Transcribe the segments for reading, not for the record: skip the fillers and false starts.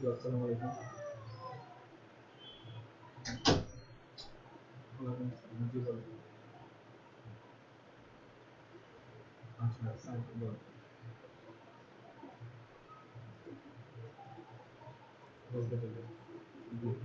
जी, अस्सलाम वालेकुम। वालेकुम सलाम। जी बोलिए। अच्छा, अस्सलाम वालेकुम। बस बताइए। जी।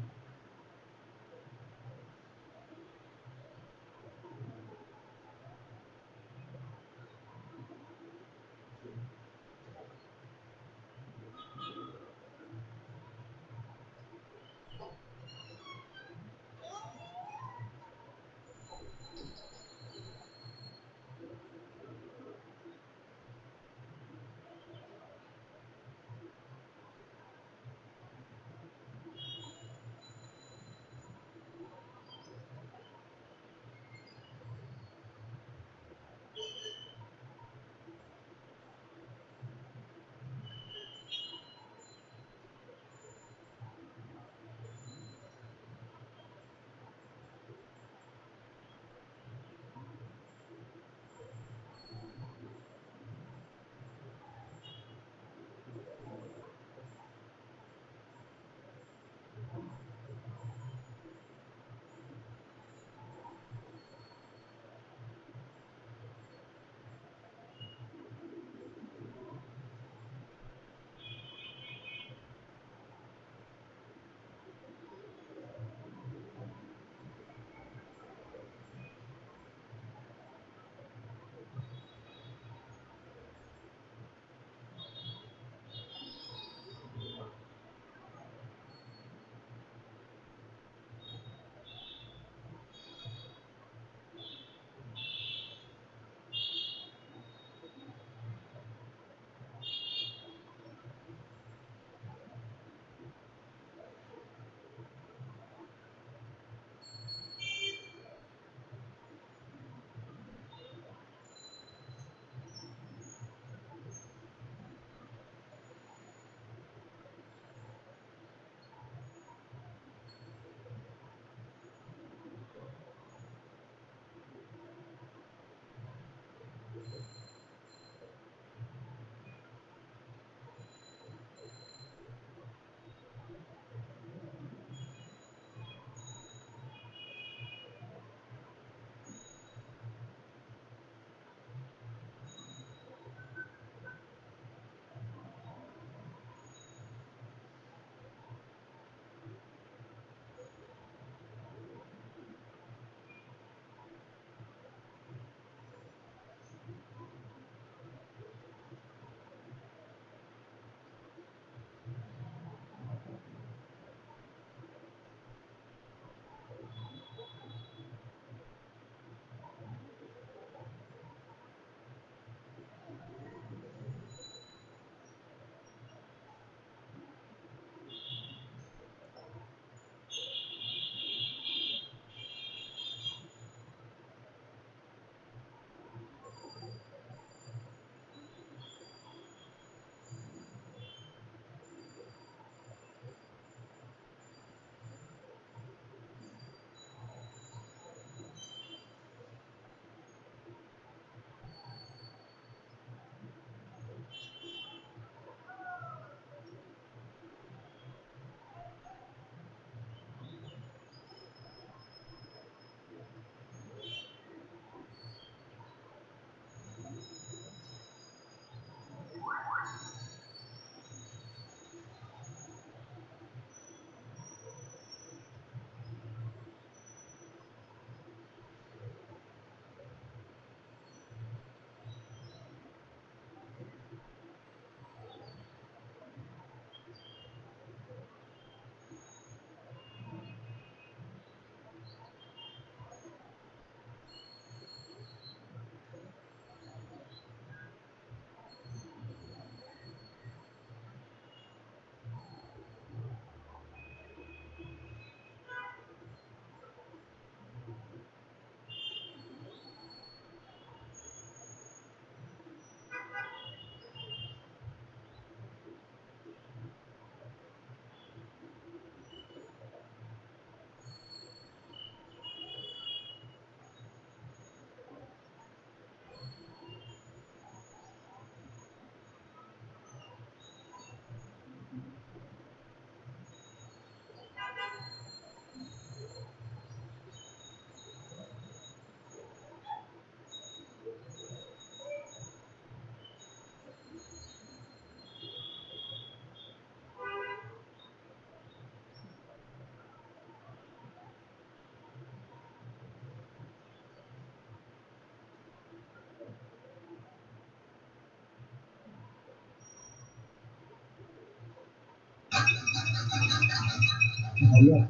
बताइए।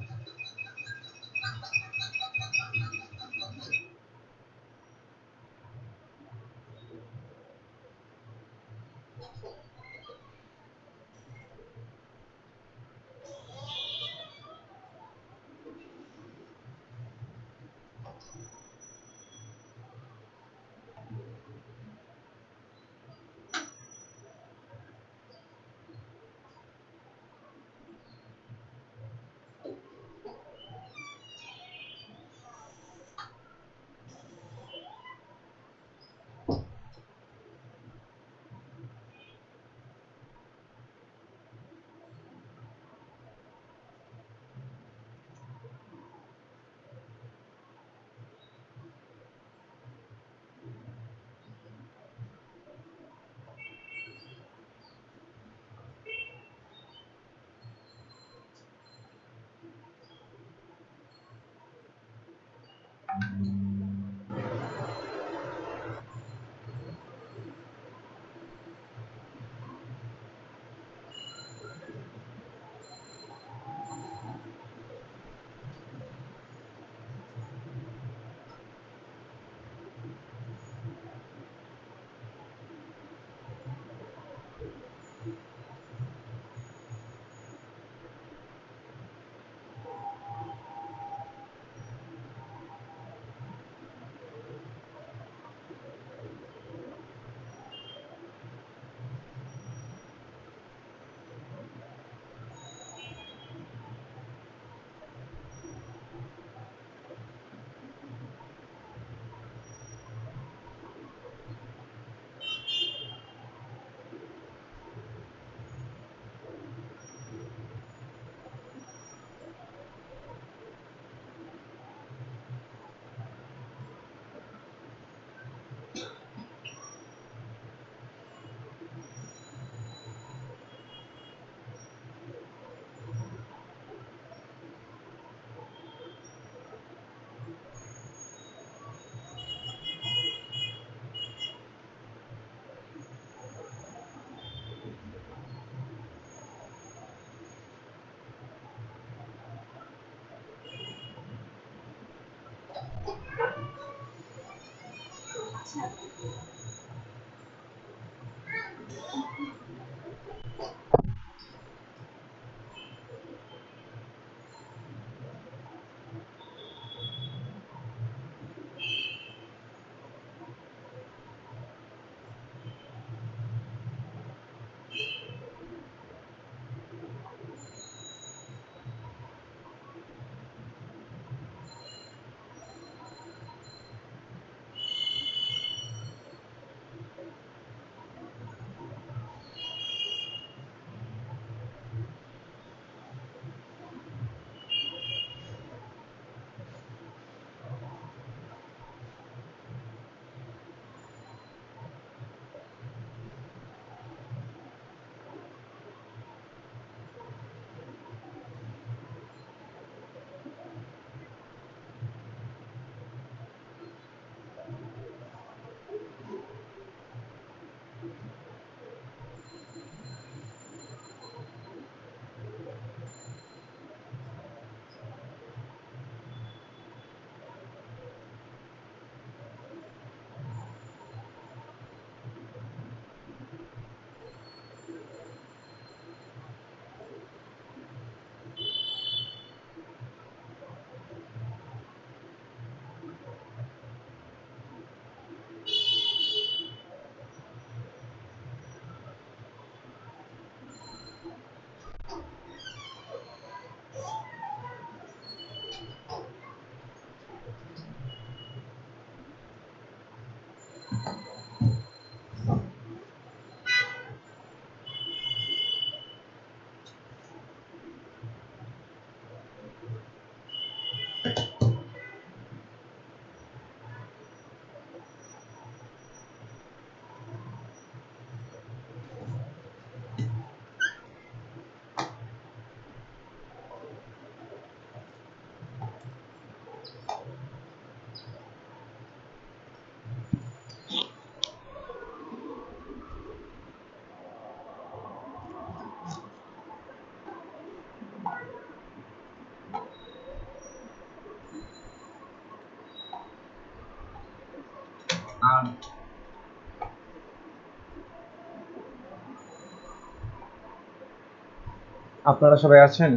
আপনারা সবাই আছেন?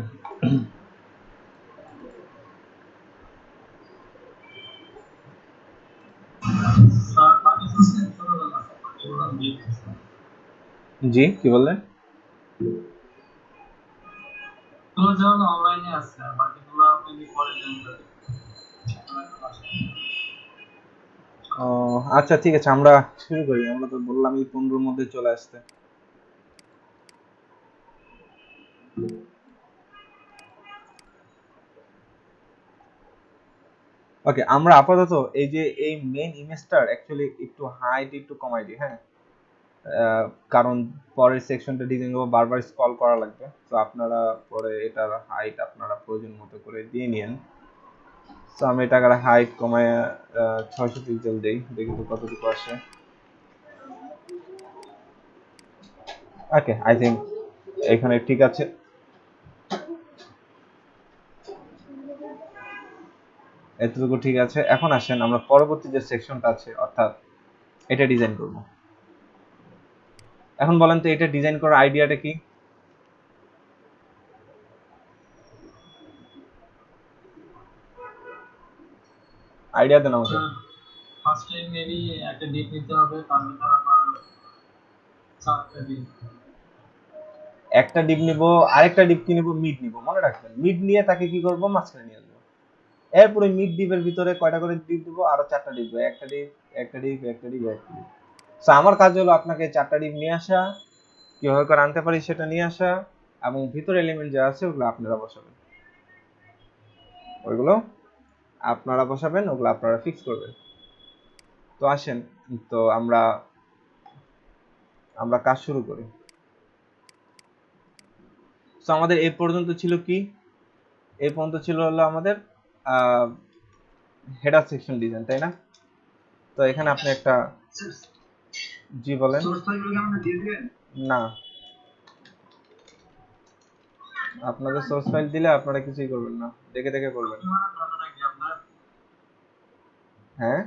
জি, কি বললেন? ও আচ্ছা, ঠিক আছে, আমরা শুরু করি। আমরা তো বললাম এই 15 মধ্যে চলে আসতে। ওকে, আমরা আপাতত এই যে এই মেইন ইমেজটার অ্যাকচুয়ালি একটু হাইট একটু কমাই দিই, হ্যাঁ। কারণ পরের সেকশনটা ডিজাইন করবো, বারবার স্ক্রল করা লাগবে। তো আপনারা পরে এটার হাইট আপনারা প্রয়োজন মতো করে দিয়ে নিন। তো আমি এটার হাইট কমায় 600 পিক্সেল দিই, দেখি তো কতটুকু আসে। ওকে, আই থিঙ্ক এখানে ঠিক আছে। এতটুকু ঠিক আছে। এখন আসেন আমরা পরবর্তী যে সেকশনটা আছে, অর্থাৎ এটা ডিজাইন করব। এখন বলেন তো এটা ডিজাইন করার আইডিয়াটা কি? আইডিয়া দেন আমাকে। ফার্স্ট টাইম মেবি একটা ডিপ নিতে হবে, তার ভিতর আমার চারটা ডিপ। একটা ডিপ নিব, আরেকটা ডিপ কি নিব? মিড নিব, মনে রাখবেন। মিড নিয়ে তাকে কি করব? মাঝখানে নিয়ে আসবো। এরপরে মিড ডিপের ভিতরে কয়টা করে ডিপ দিব? আরো 4টা ডিপ, একটা ডিপ, একটা ডিপ, একটা ডিপ, একটা ডিপ। সো আমার কাজ হলো আপনাকে 4টা ডিপ নিয়ে আসা, কিভাবে করে আনতে পারি সেটা নিয়ে আসা, এবং ভিতরে এলিমেন্ট যা আছে ওগুলো আপনারা বসাবেন। ওইগুলো আপনারা বসাবেন, ওগুলো আপনারা ফিক্স করবেন। তো আসেন, তো আমরা আমরা কাজ শুরু করি। তো আমাদের এই পর্যন্ত ছিল কি? এই পর্যন্ত ছিল হলো আমাদের হেডার সেকশন ডিজাইন, তাই না? তো এখানে আপনি একটা, জি বলেন। না, আপনাদের সোর্স ফাইল দিলে আপনারা কিছুই করবেন না, দেখে দেখে করবেন। হ্যাঁ,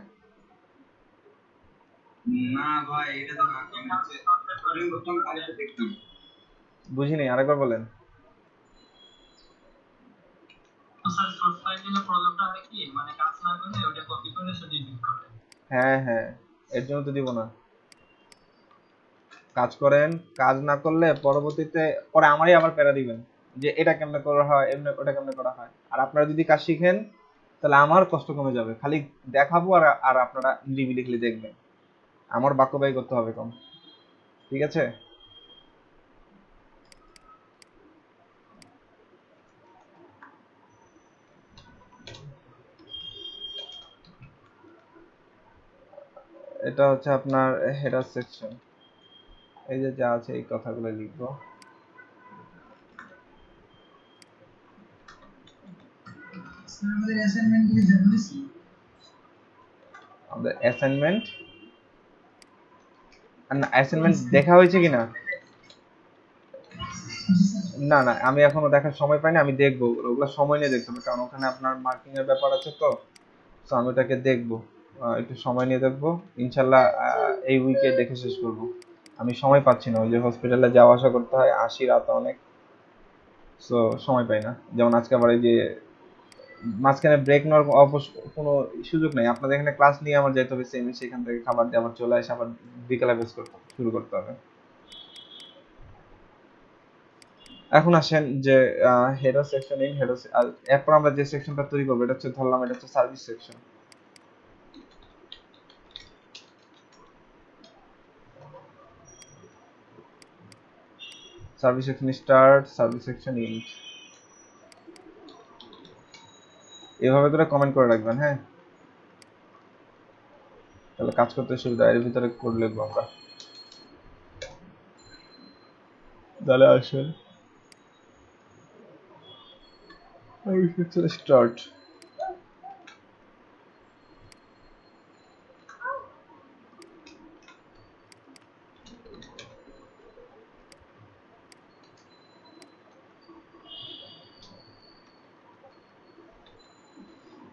না ভাই, এটা তো দেখতাম। বুঝিনি, আরেকবার বলেন। হ্যাঁ হ্যাঁ, এর জন্য তো দিব না। কাজ করেন, কাজ না করলে পরবর্তীতে পরে আমারই আবার প্যারা দিবেন যে এটা কেমনে করা হয়, এমনি ওটা কেমনে করা হয়। আর আপনারা যদি কাজ শিখেন তাহলে আমার কষ্ট কমে যাবে। খালি দেখাবো আর আর আপনারা নিরিবিলি খালি দেখবেন, আমার বাক্য ব্যয় করতে হবে কম। ঠিক আছে? এটা হচ্ছে আপনার হেডার সেকশন। এই যে যা আছে এই কথাগুলো লিখবো। আমাদের অ্যাসাইনমেন্ট, অ্যাসাইনমেন্ট দেখা হয়েছে কিনা? না না, আমি এখনো দেখার সময় পাইনি, আমি দেখবো। ওগুলো সময় নিয়ে দেখতে হবে, কারণ ওখানে আপনার মার্কিং এর ব্যাপার আছে। তো তো আমি ওটাকে দেখবো, একটু সময় নিয়ে দেখবো। ইনশাল্লাহ এই উইকে দেখে শেষ করবো। আমি সময় পাচ্ছি না, ওই যে হসপিটালে যাওয়া আসা করতে হয়, আসি রাত অনেক। সো সময় পাই না। যেমন আজকে আবার এই যে মাঝখানে ব্রেক নেওয়ার কোনো সুযোগ নেই। আপনাদের এখানে ক্লাস নিয়ে আমার যেতে হবে সেম, সেখান থেকে খাবার দিয়ে আবার চলে আসে, আবার বিকালে বেস করতে শুরু করতে হবে। এখন আসেন যে হেডার সেকশন, ইন হেডার, এরপর আমরা যে সেকশনটা তৈরি করবো এটা হচ্ছে, ধরলাম এটা হচ্ছে service section. Service section start, service section int, এভাবে করে কমেন্ট করে রাখবেন, হ্যাঁ। তাহলে কাজ করতে সুবিধা। এর ভিতরে কোড লিখবো আমরা, তাহলে আসেন স্টার্ট।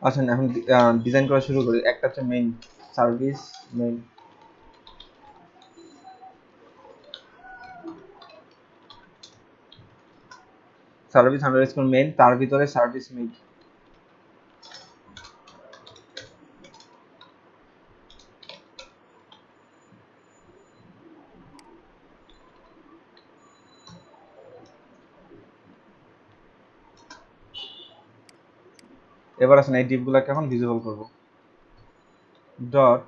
আসেন এখন ডিজাইন করা শুরু করি। একটা হচ্ছে main service, main. Service underscore main, তার ভিতরে সার্ভিস মিড। এবার আসেন এই ডিপগুলোকে এখন ভিজিবল করব। ডট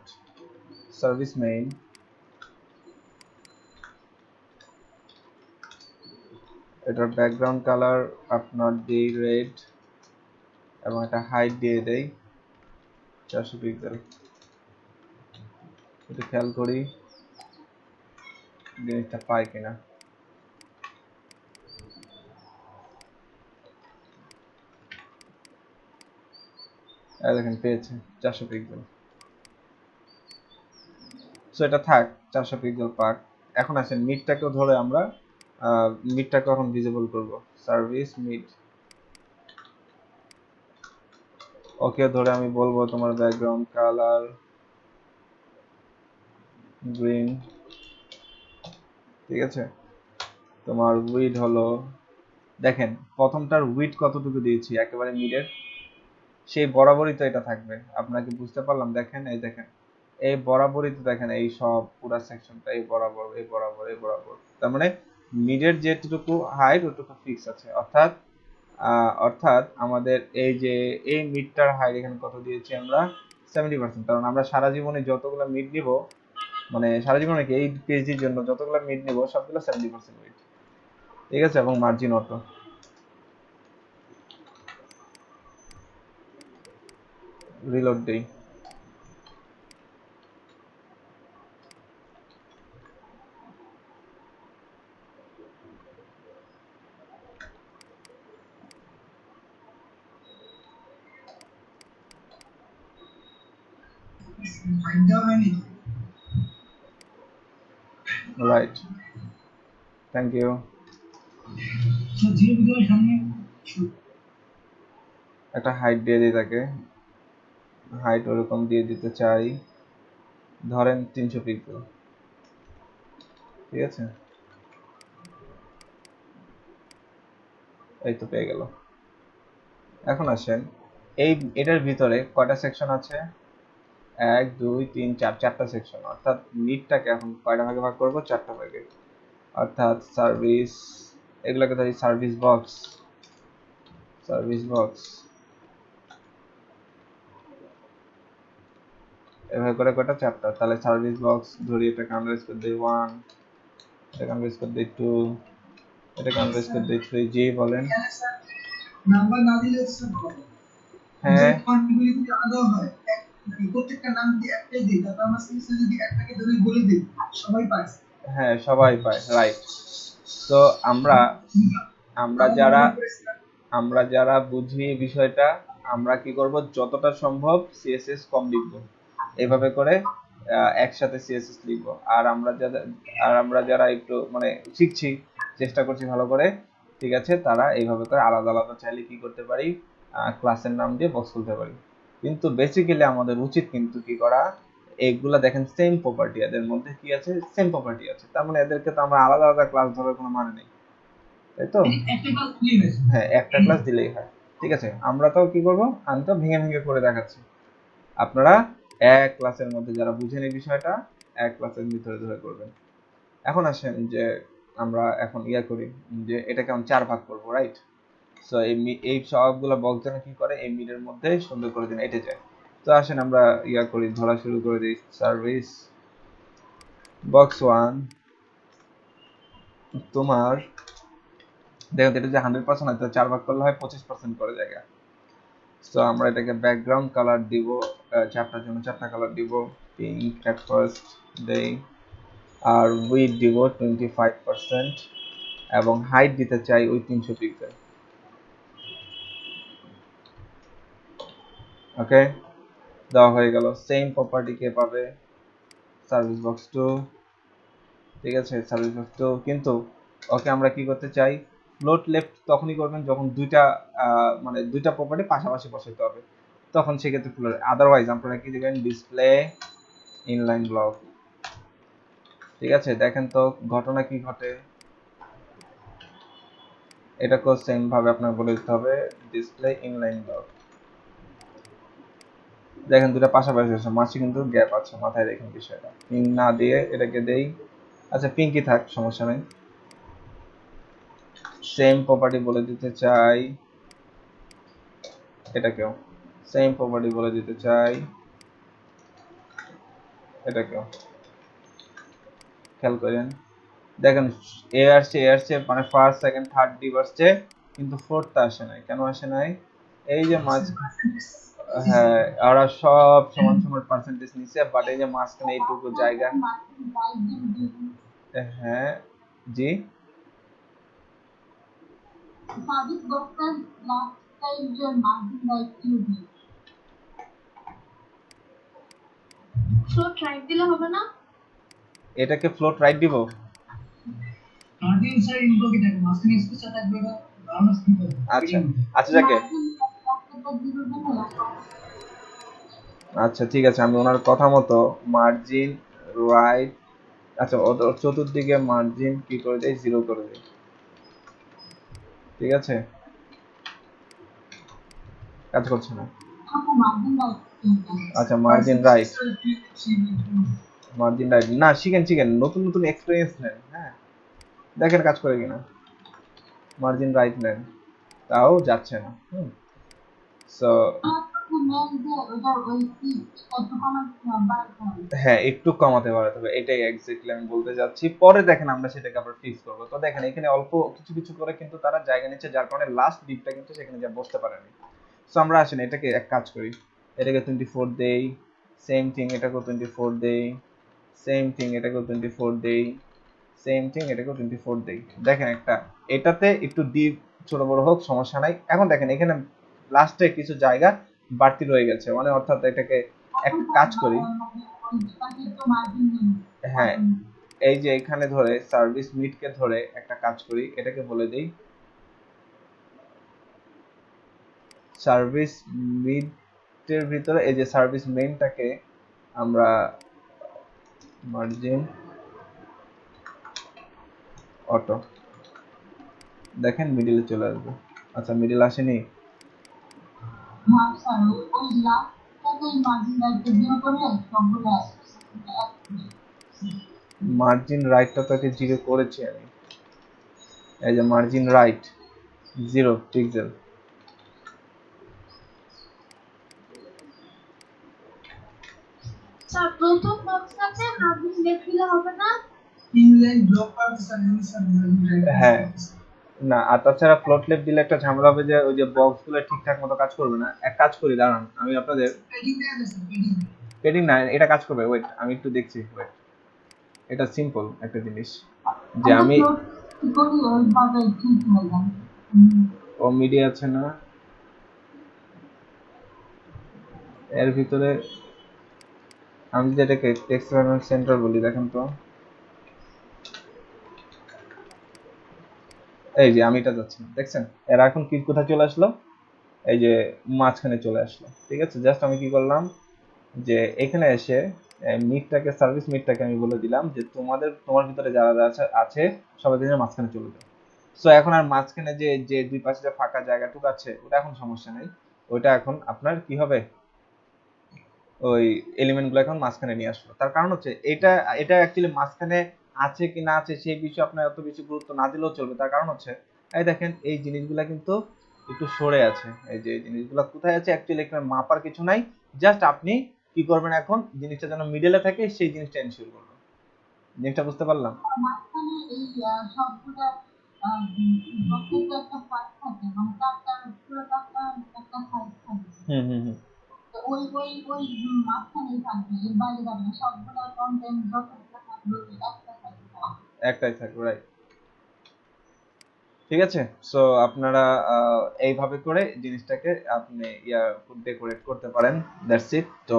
সার্ভিস মেইন, এটার ব্যাকগ্রাউন্ড কালার আপনার দিই রেড এবং একটা হাইট দিয়ে দেই 400 পিক্সেল। একটু খেয়াল করি জিনিসটা পাই কিনা। দেখেন পেয়েছে 400 পিক্সেল। সো এটা থাক 400 পিক্সেল পাক। এখন আসেন মিডটাকেও ধরে আমরা মিডটাকে এখন ভিজিবল করব। সার্ভিস মিড, ওকে ধরে আমি বলবো তোমার ব্যাকগ্রাউন্ড কালার গ্রিন, ঠিক আছে। তোমার উইড হলো, দেখেন প্রথমটার উইড কতটুকু দিয়েছি একেবারে মিডের, সেই বরাবরই তো এটা থাকবে। আপনাকে বুঝতে পারলাম, দেখেন এই দেখেন এই বরাবরই তো, দেখেন এই সব পুরো সেকশনটা এই বরাবর এই বরাবর এই বরাবর, তার মানে মিডের যেটুকু হাইট ওটুকু ফিক্স আছে। অর্থাৎ আমাদের এই যে এই মিডটার হাইট এখানে কত দিয়েছি আমরা 70%, কারণ আমরা সারা জীবনে যতগুলো মিড নিব, মানে সারা জীবনে কি এই পিএইচডির জন্য যতগুলো মিড নিব সবগুলো 70% মিড, ঠিক আছে। এবং মার্জিন অটো, রিলোড দেই। Right, thank you. একটা হাইট দিয়ে দিই তাকে, হাইট ওরকম দিয়ে দিতে চাই ধরেন 300 পিক্সেল, ঠিক আছে। এই তো পেয়ে গেল। এখন আসেন এটার ভিতরে কয়টা সেকশন আছে, 1 2 3 4, চারটা সেকশন। অর্থাৎ মিডটাকে এখন কয়টা ভাগে ভাগ করব, চারটা ভাগে। অর্থাৎ সার্ভিস, এগুলোকে ধরি সার্ভিস বক্স, সার্ভিস বক্স এভাবে করে কয়টা, চারটা। তাহলে সার্ভিস বক্স ধরি, এটাকে আন্ডারস্কোর দিই 1, এটাকে আন্ডারস্কোর দিই 2, এটাকে আন্ডারস্কোর দিই 3। জি বলেন। নাম্বার না দিলে হ্যাঁ কন্ট্রিবিউশন আলাদা হয়, প্রত্যেকটা নাম দিয়ে একটাই দিই, তারপর আমরা সিরিজে যদি একটাকে ধরে বলে দিই সবাই পায়। হ্যাঁ সবাই পায়, রাইট। তো আমরা আমরা যারা বুঝি বিষয়টা, আমরা কি করব, যতটা সম্ভব সিএসএস কম লিখব, এভাবে করে একসাথে সিএসএস লিখব। আর আমরা যারা একটু মানে শিখছি, চেষ্টা করছি ভালো করে, ঠিক আছে, তারা এইভাবে করে আলাদা আলাদা চাইলে কি করতে পারি, ক্লাসের নাম দিয়ে বক্স খুলতে পারি। কিন্তু বেসিক্যালি আমাদের উচিত কিন্তু কি করা, এইগুলা দেখেন সেম প্রপার্টি, এদের মধ্যে কি আছে, সেম প্রপার্টি আছে, তার মানে এদেরকে তো আমরা আলাদা আলাদা ক্লাস ধরার কোনো মানে নেই, তাই তো। হ্যাঁ একটা ক্লাস দিলেই হয়, ঠিক আছে। আমরা তো কি করব, আমি তো ভেঙে ভেঙে করে দেখাচ্ছি, আপনারা এক ক্লাসের মধ্যে যারা বুঝেন এই বিষয়টা এক ক্লাসের ভিতরে ধরে করবেন। এখন আসেন যে আমরা এখন করি যে এটাকে আমি 4 ভাগ করব, রাইট। সো এই সবগুলো বক্স যেন কি করে, এই মিডের মধ্যে সুন্দর করে দিন এটে যায়। তো আসেন আমরা করি, ধরা শুরু করে দিই। সার্ভিস বক্স 1 তোমার, দেখো এটা যে 100% হয়, তো 4 ভাগ করলে হয় 25% করে জায়গা। সো আমরা এটাকে ব্যাকগ্রাউন্ড কালার দিব, চারটার জন্য চারটা কালার দিব, পিঙ্ক এট ফার্স্ট দেই, আর উইড দিব 25%, এবং হাইট দিতে চাই ওই 300 পিক্সেল। ওকে, দেওয়া হয়ে গেল। সেম প্রপার্টি কে পাবে, সার্ভিস বক্স 2, ঠিক আছে, সার্ভিস বক্স 2। কিন্তু ওকে আমরা কি করতে চাই, ফ্লোট লেফট তখনই করবেন যখন মানে দুইটা প্রপার্টি পাশাপাশি বসাতে হবে, তখন সেক্ষেত্রে ফ্লোট। আদারওয়াইজ আপনারা কি দিবেন, ডিসপ্লে ইনলাইন ব্লক, ঠিক আছে। দেখেন তো ঘটনা কি ঘটে, এটাকেও সেম ভাবে আপনার বলে দিতে হবে ডিসপ্লে ইনলাইন ব্লক। দেখেন দুটো পাশাপাশি আছে, মাঝে কিন্তু গ্যাপ আছে, মাথায় রেখেন বিষয়টা। পিং না দিয়ে এটাকে দেই, আচ্ছা পিঙ্কি থাক, সমস্যা নেই। সেম প্রপার্টি বলে দিতে চাই, এটাকেও সেম প্রপার্টি বলে দিতে চাই, এটাকেও। খেয়াল করেন, দেখেন এ আসছে মানে ফার্স্ট সেকেন্ড থার্ড ডিপ আসছে, কিন্তু ফোর্থ আসে নাই। কেন আসে নাই? এই যে মাঝ, হ্যাঁ ওরা সব সমান সমান পার্সেন্টেজ নিচ্ছে, বাট এই যে মাঝখানে এইটুকু জায়গা, হ্যাঁ জি এটাকে ফ্লোট রাইট দিব। আচ্ছা আচ্ছা যাকে, আচ্ছা ঠিক আছে, আমি ওনার কথা মতো মার্জিন রাইট, আচ্ছা ওর চতুর্দিকে মার্জিন কি করে দেই, 0 করে দেই, ঠিক আছে? কাজ করছে না। আচ্ছা মার্জিন রাইট, মার্জিন রাইট না, শিখেন নতুন নতুন এক্সপেরিয়েন্স নেন, হ্যাঁ দেখেন কাজ করে কিনা। মার্জিন রাইট নেন, তাও যাচ্ছে না। সো হ্যাঁ একটু কমাতে বাড়াতে হবে, এটাই এক্স্যাক্টলি আমি বলতে যাচ্ছি। পরে দেখেন আমরা সেটাকে আবার ফিক্স করবো। তো দেখেন এখানে অল্প কিছু কিছু করে কিন্তু তারা জায়গা নিচ্ছে, যার কারণে লাস্ট ডিপটা কিন্তু সেখানে যা বসতে পারেনি। সো আমরা আসেন এটাকে এক কাজ করি, এটাকে 24 দেই, সেম থিং এটাকেও 24 দেই, সেম থিং এটাকেও 24 দেই, সেম থিং এটাকেও 24 দেই। দেখেন একটা এটাতে একটু ডিপ ছোট বড় হোক সমস্যা নাই। এখন দেখেন এখানে লাস্টে কিছু জায়গা বাড়তি রয়ে গেছে, মানে অর্থাৎ এটাকে একটা কাজ করি, হ্যাঁ এই যে এখানে ধরে সার্ভিস মিডকে ধরে একটা কাজ করি, এটাকে বলে দেই সার্ভিস মিডের ভিতরে এই যে সার্ভিস মেইনটাকে আমরা মার্জিন অটো, দেখেন মিডিলে চলে আসবে। আচ্ছা মিডিল আসেনি, মার্জিন রাইটটা তোকে 0 করেছি আমি, এই যে মার্জিন রাইট 0 পিক্সেল। স্যার প্রথম বক্সটাতে মার্জিন দেখিলে হবে না, ইনলাইন ব্লক পাবে স্যার, হ্যাঁ না, আর তাছাড়া ফ্লোট লেফট দিলে একটা ঝামেলা হবে যে ওই যে বক্সগুলো ঠিকঠাক মতো কাজ করবে না। এক কাজ করি দাঁড়ান, আমি আপনাদের পেডিং না, এটা কাজ করবে, ওয়েট আমি একটু দেখছি, ওয়েট। এটা সিম্পল একটা জিনিস যে আমি ও মিডিয়া আছে না এর ভিতরে, আমি যেটাকে টেক্সট ম্যানেজমেন্ট সেন্টার বলি, দেখেন তো এই যে আমি এটা যাচ্ছি, দেখছেন এরা এখন কি কোথায় চলে আসলো, এই যে মাঝখানে চলে আসলো, ঠিক আছে? জাস্ট আমি কি করলাম যে এখানে এসে মিটটাকে সার্ভিস মিটটাকে আমি বলে দিলাম যে তোমার ভিতরে যারা যারা আছে সবাই দিনের মাঝখানে চলে যাও। সো এখন আর মাঝখানে যে যে দুই পাশে যে ফাঁকা জায়গাটুকু আছে ওটা এখন সমস্যা নেই, ওইটা এখন আপনার কি হবে, ওই এলিমেন্ট গুলো এখন মাঝখানে নিয়ে আসলো। তার কারণ হচ্ছে এটা এটা অ্যাকচুয়ালি মাঝখানে আছে কি না আছে সেই বিষয়ে আপনার এত বেশি গুরুত্ব না দিলেও চলবে। তার কারণ হচ্ছে এই দেখেন এই জিনিসগুলা কিন্তু একটু সরে আছে, এই যে এই জিনিসগুলো কোথায় আছে অ্যাকচুয়ালি এখানে মাপার কিছু নাই, জাস্ট আপনি কি করবেন এখন জিনিসটা যেন মিডলে থাকে সেই জিনিসটা এনশিওর করবেন। জিনিসটা বুঝতে পারলাম? মাঝখানে এই সবগুলা প্রত্যেকটা একটা পার্ট থাকে, মানে তার পুরো একটা সাইজ থাকে। হুম হুম হুম, ওই ওই ওই মাঝখানেই থাকবে, এর বাইরে যাবে না, সবগুলা কন্টেন্ট যতগুলো থাকবে ওই একটা থাকবে, একটাই থাকবে, রাইট। ঠিক আছে, সো আপনারা এইভাবে করে জিনিসটাকে আপনি ডেকোরেট করতে পারেন, দ্যাটস ইট। তো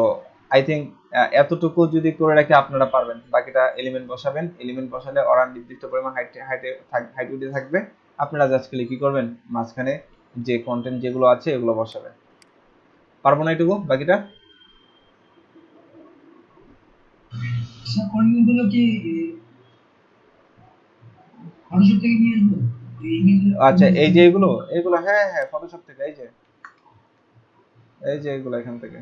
আই থিঙ্ক এতটুকু যদি করে রাখি আপনারা পারবেন। বাকিটা এলিমেন্ট বসাবেন, এলিমেন্ট বসালে ওরা নির্দিষ্ট পরিমাণ হাইট উঠে থাকবে, আপনারা জাস্ট খালি কি করবেন মাঝখানে যে কন্টেন্ট যেগুলো আছে এগুলো বসাবেন। পারবো না এটুকু, বাকিটা কন্টেন্টগুলো কি মানুষের থেকে নিয়ে আসবো? আচ্ছা এই যে এগুলো এগুলো হ্যাঁ হ্যাঁ ফটোশপ থেকে এই যে এগুলো এখান থেকে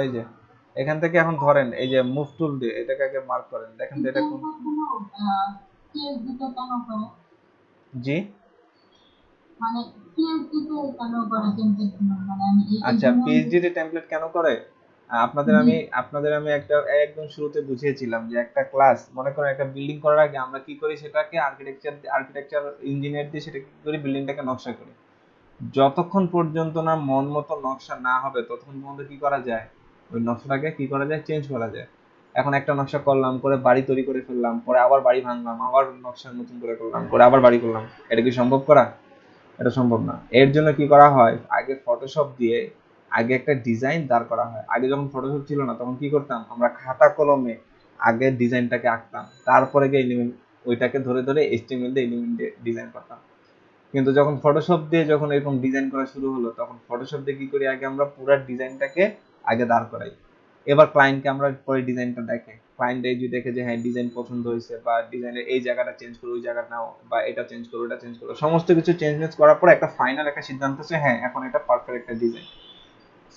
এই যে এখান থেকে এখন ধরেন এই যে মুভ টুল দিয়ে এটাকে আগে মার্ক করেন, দেখেন তো এটা কোন। জি আচ্ছা পিএইচডি তে টেমপ্লেট কেন করে? আপনাদের আমি একটা একদম শুরুতে বুঝিয়েছিলাম যে একটা ক্লাস মনে করেন একটা বিল্ডিং করার আগে আমরা কি করি, সেটাকে আর্কিটেকচার ইঞ্জিনিয়ার দিয়ে সেটা কি করি, বিল্ডিংটাকে নকশা করি। যতক্ষণ পর্যন্ত না মন মতো নকশা না হবে ততক্ষণ পর্যন্ত কি করা যায়, ওই নকশাটাকে কি করা যায়, চেঞ্জ করা যায়। এখন একটা নকশা করলাম, করে বাড়ি তৈরি করে ফেললাম, পরে আবার বাড়ি ভাঙলাম, আবার নকশা নতুন করে করলাম, করে আবার বাড়ি করলাম, এটা কি সম্ভব করা? এটা সম্ভব না। এর জন্য কি করা হয়, আগে ফটোশপ দিয়ে আগে একটা ডিজাইন দাঁড় করা হয়। আগে যখন ফটোশপ ছিল না তখন কি করতাম আমরা, খাতা কলমে আগে ডিজাইনটাকে আঁকতাম, তারপরে গিয়ে এলিমেন্ট ওইটাকে ধরে ধরে এইচটিএমএল দিয়ে এলিমেন্ট দিয়ে ডিজাইন করতাম। কিন্তু যখন ফটোশপ দিয়ে যখন এরকম ডিজাইন করা শুরু হলো তখন ফটোশপ দিয়ে কি করি, আগে আমরা পুরো ডিজাইনটাকে আগে দাঁড় করাই। এবার ক্লায়েন্টকে আমরা পরে ডিজাইনটা দেখে, ক্লায়েন্ট এই যদি দেখে যে হ্যাঁ ডিজাইন পছন্দ হয়েছে বা ডিজাইনের এই জায়গাটা চেঞ্জ করো, ওই জায়গাটা নাও, বা এটা চেঞ্জ করো, ওটা চেঞ্জ করো, সমস্ত কিছু চেঞ্জ করার পর একটা ফাইনাল একটা সিদ্ধান্ত হচ্ছে হ্যাঁ এখন এটা পারফেক্ট একটা ডিজাইন।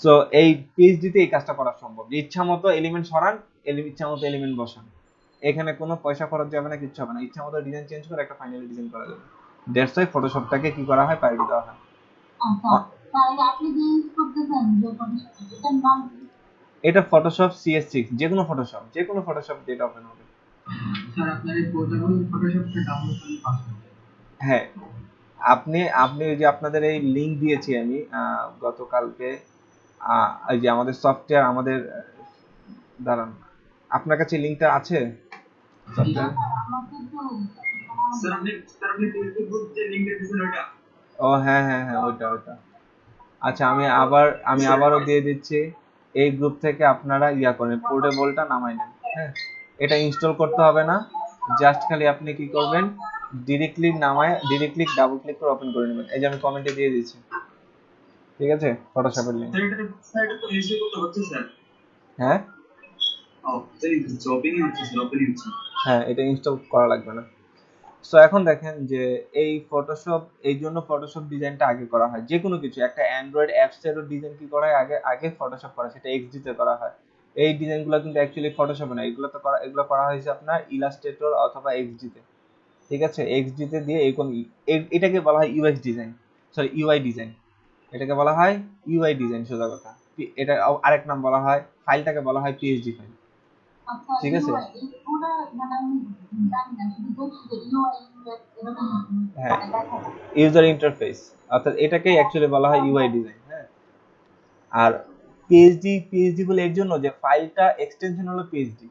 সো এই পিএইচডিতে এই কাজটা করা সম্ভব, যে ইচ্ছা মতো এলিমেন্ট সরান, ইচ্ছা মতো এলিমেন্ট বসান, এখানে কোনো পয়সা খরচ যাবে না, কিচ্ছু হবে না, ইচ্ছা মতো ডিজাইন চেঞ্জ করে একটা ফাইনাল ডিজাইন করা যাবে। দ্যাটস ওয়াই ফটোশপটাকে কি করা হয়, প্রায়োরিটি দেওয়া হয়। এটা ফটোশপ সিএস6, যে কোনো ফটোশপ যেটা ওপেন হবে। স্যার আপনার এই পোর্টেবল ফটোশপটা ডাউনলোড করলে পাস হবে। হ্যাঁ আপনি আপনি ওই যে আপনাদের এই লিংক দিয়েছি আমি গতকালকে, এই যে আমাদের সফটওয়্যার আমাদের দাঁড়ান, আপনার কাছে লিংকটা আছে সফটওয়্যার? স্যার আপনি ফেসবুক গ্রুপ যে লিংকটা দিয়েছেন ওটা? ও হ্যাঁ হ্যাঁ হ্যাঁ ওইটা। আচ্ছা আমি আবারও দিয়ে দিচ্ছি, এই গ্রুপ থেকে আপনারা ইয়া করেন, পোর্টেবলটা নামাই নেন। হ্যাঁ এটা ইনস্টল করতে হবে না, জাস্ট খালি আপনি কি করবেন, ডিরেক্টলি ডাবল ক্লিক করে ওপেন করে নেবেন। এই যে আমি কমেন্টে দিয়ে দিচ্ছি, ঠিক আছে, ফটোশপের লিংক। স্যার এটা তো ইনস্টল করতে হচ্ছে স্যার। হ্যাঁ ও স্যার জবিং হচ্ছে স্যার, ওপেন হচ্ছে। হ্যাঁ এটা ইনস্টল করা লাগবে না। সো এখন দেখেন যে এই ফটোশপ, এই জন্য ফটোশপ ডিজাইনটা আগে করা হয়। যে কোনো কিছু একটা অ্যান্ড্রয়েড অ্যাপস এর ডিজাইন কি করা হয়, আগে আগে ফটোশপ করা, সেটা এক্সডি তে করা হয়। এই ডিজাইনগুলো কিন্তু অ্যাকচুয়ালি ফটোশপে না, এগুলো করা হয়েছে আপনার ইলাস্ট্রেটর অথবা এক্সডি তে। ঠিক আছে, এক্সডি তে দিয়ে এরকম এটাকে বলা হয় UX design, sorry UI design, এটাকে বলা হয় ইউআই ডিজাইন সোজা কথা। এটা আরেক নাম বলা হয়, ফাইলটাকে বলা হয় পিএইচডি ফাইল। ঠিক আছে, হ্যাঁ ইউজার ইন্টারফেস, অর্থাৎ এটাকেই অ্যাকচুয়ালি বলা হয় ইউআই ডিজাইন। হ্যাঁ আর পিএইচডি বলে এর জন্য যে ফাইলটা এক্সটেনশন হলো পিএইচডি।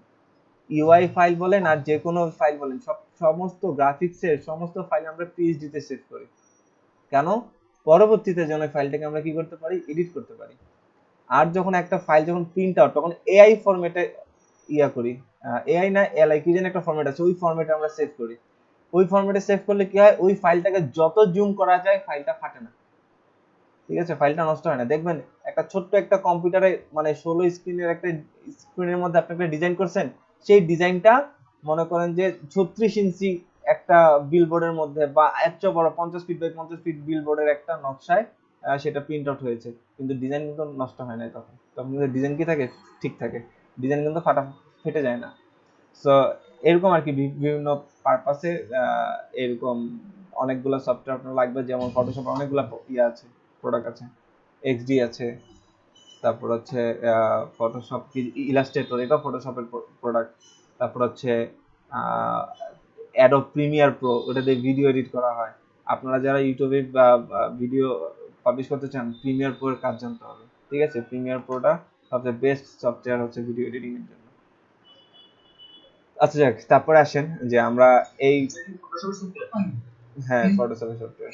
ইউআই ফাইল বলেন আর যে কোনো ফাইল বলেন, সমস্ত গ্রাফিক্সের সমস্ত ফাইল আমরা পিএইচডি তে সেভ করি। কেন? পরবর্তীতে যেন ফাইলটাকে আমরা কি করতে পারি, এডিট করতে পারি। আর যখন একটা ফাইল যখন প্রিন্ট আউট, তখন এআই ফরম্যাটে ইয়া করি, এআই না এলআই কি যেন একটা ফরম্যাট আছে, ওই ফরম্যাটে আমরা সেভ করি। ওই ফরম্যাটে সেভ করলে কি হয়, ওই ফাইলটাকে যত জুম করা যায় ফাইলটা ফাটে না। ঠিক আছে, ফাইলটা নষ্ট হয় না। দেখবেন একটা ছোট্ট একটা কম্পিউটারে মানে 16 স্ক্রিনের একটা স্ক্রিনের মধ্যে আপনি একটা ডিজাইন করছেন, সেই ডিজাইনটা মনে করেন যে 36 ইঞ্চি একটা বিলবোর্ডের মধ্যে বা এত বড় 50 ফিট বাই 50 ফিট বিলবোর্ডের একটা নকশায় সেটা প্রিন্ট আউট হয়েছে, কিন্তু ডিজাইন কিন্তু নষ্ট হয় না। তখন তখন কিন্তু ডিজাইন কি থাকে, ঠিক থাকে, ডিজাইন কিন্তু ফেটে যায় না। সো এরকম আর কি বিভিন্ন পারপাসে এরকম অনেকগুলো সফটওয়্যার আপনার লাগবে, যেমন ফটোশপ অনেকগুলো ইয়ে আছে, প্রোডাক্ট আছে, এক্সডি আছে, তারপর হচ্ছে ফটোশপ ইলাস্ট্রেটর, এটাও ফটোশপের প্রোডাক্ট, তারপর হচ্ছে অ্যাডোব প্রিমিয়ার প্রো, ওটা দিয়ে ভিডিও এডিট করা হয়। আপনারা যারা ইউটিউবে ভিডিও পাবলিশ করতে চান, প্রিমিয়ার প্রো এর কাজ জানতে হবে। ঠিক আছে, প্রিমিয়ার প্রোটা সবচেয়ে বেস্ট সফটওয়্যার হচ্ছে ভিডিও এডিটিং এর জন্য। আচ্ছা যাক, তারপরে আসেন যে আমরা এই হ্যাঁ ফটোশপের সফটওয়্যার,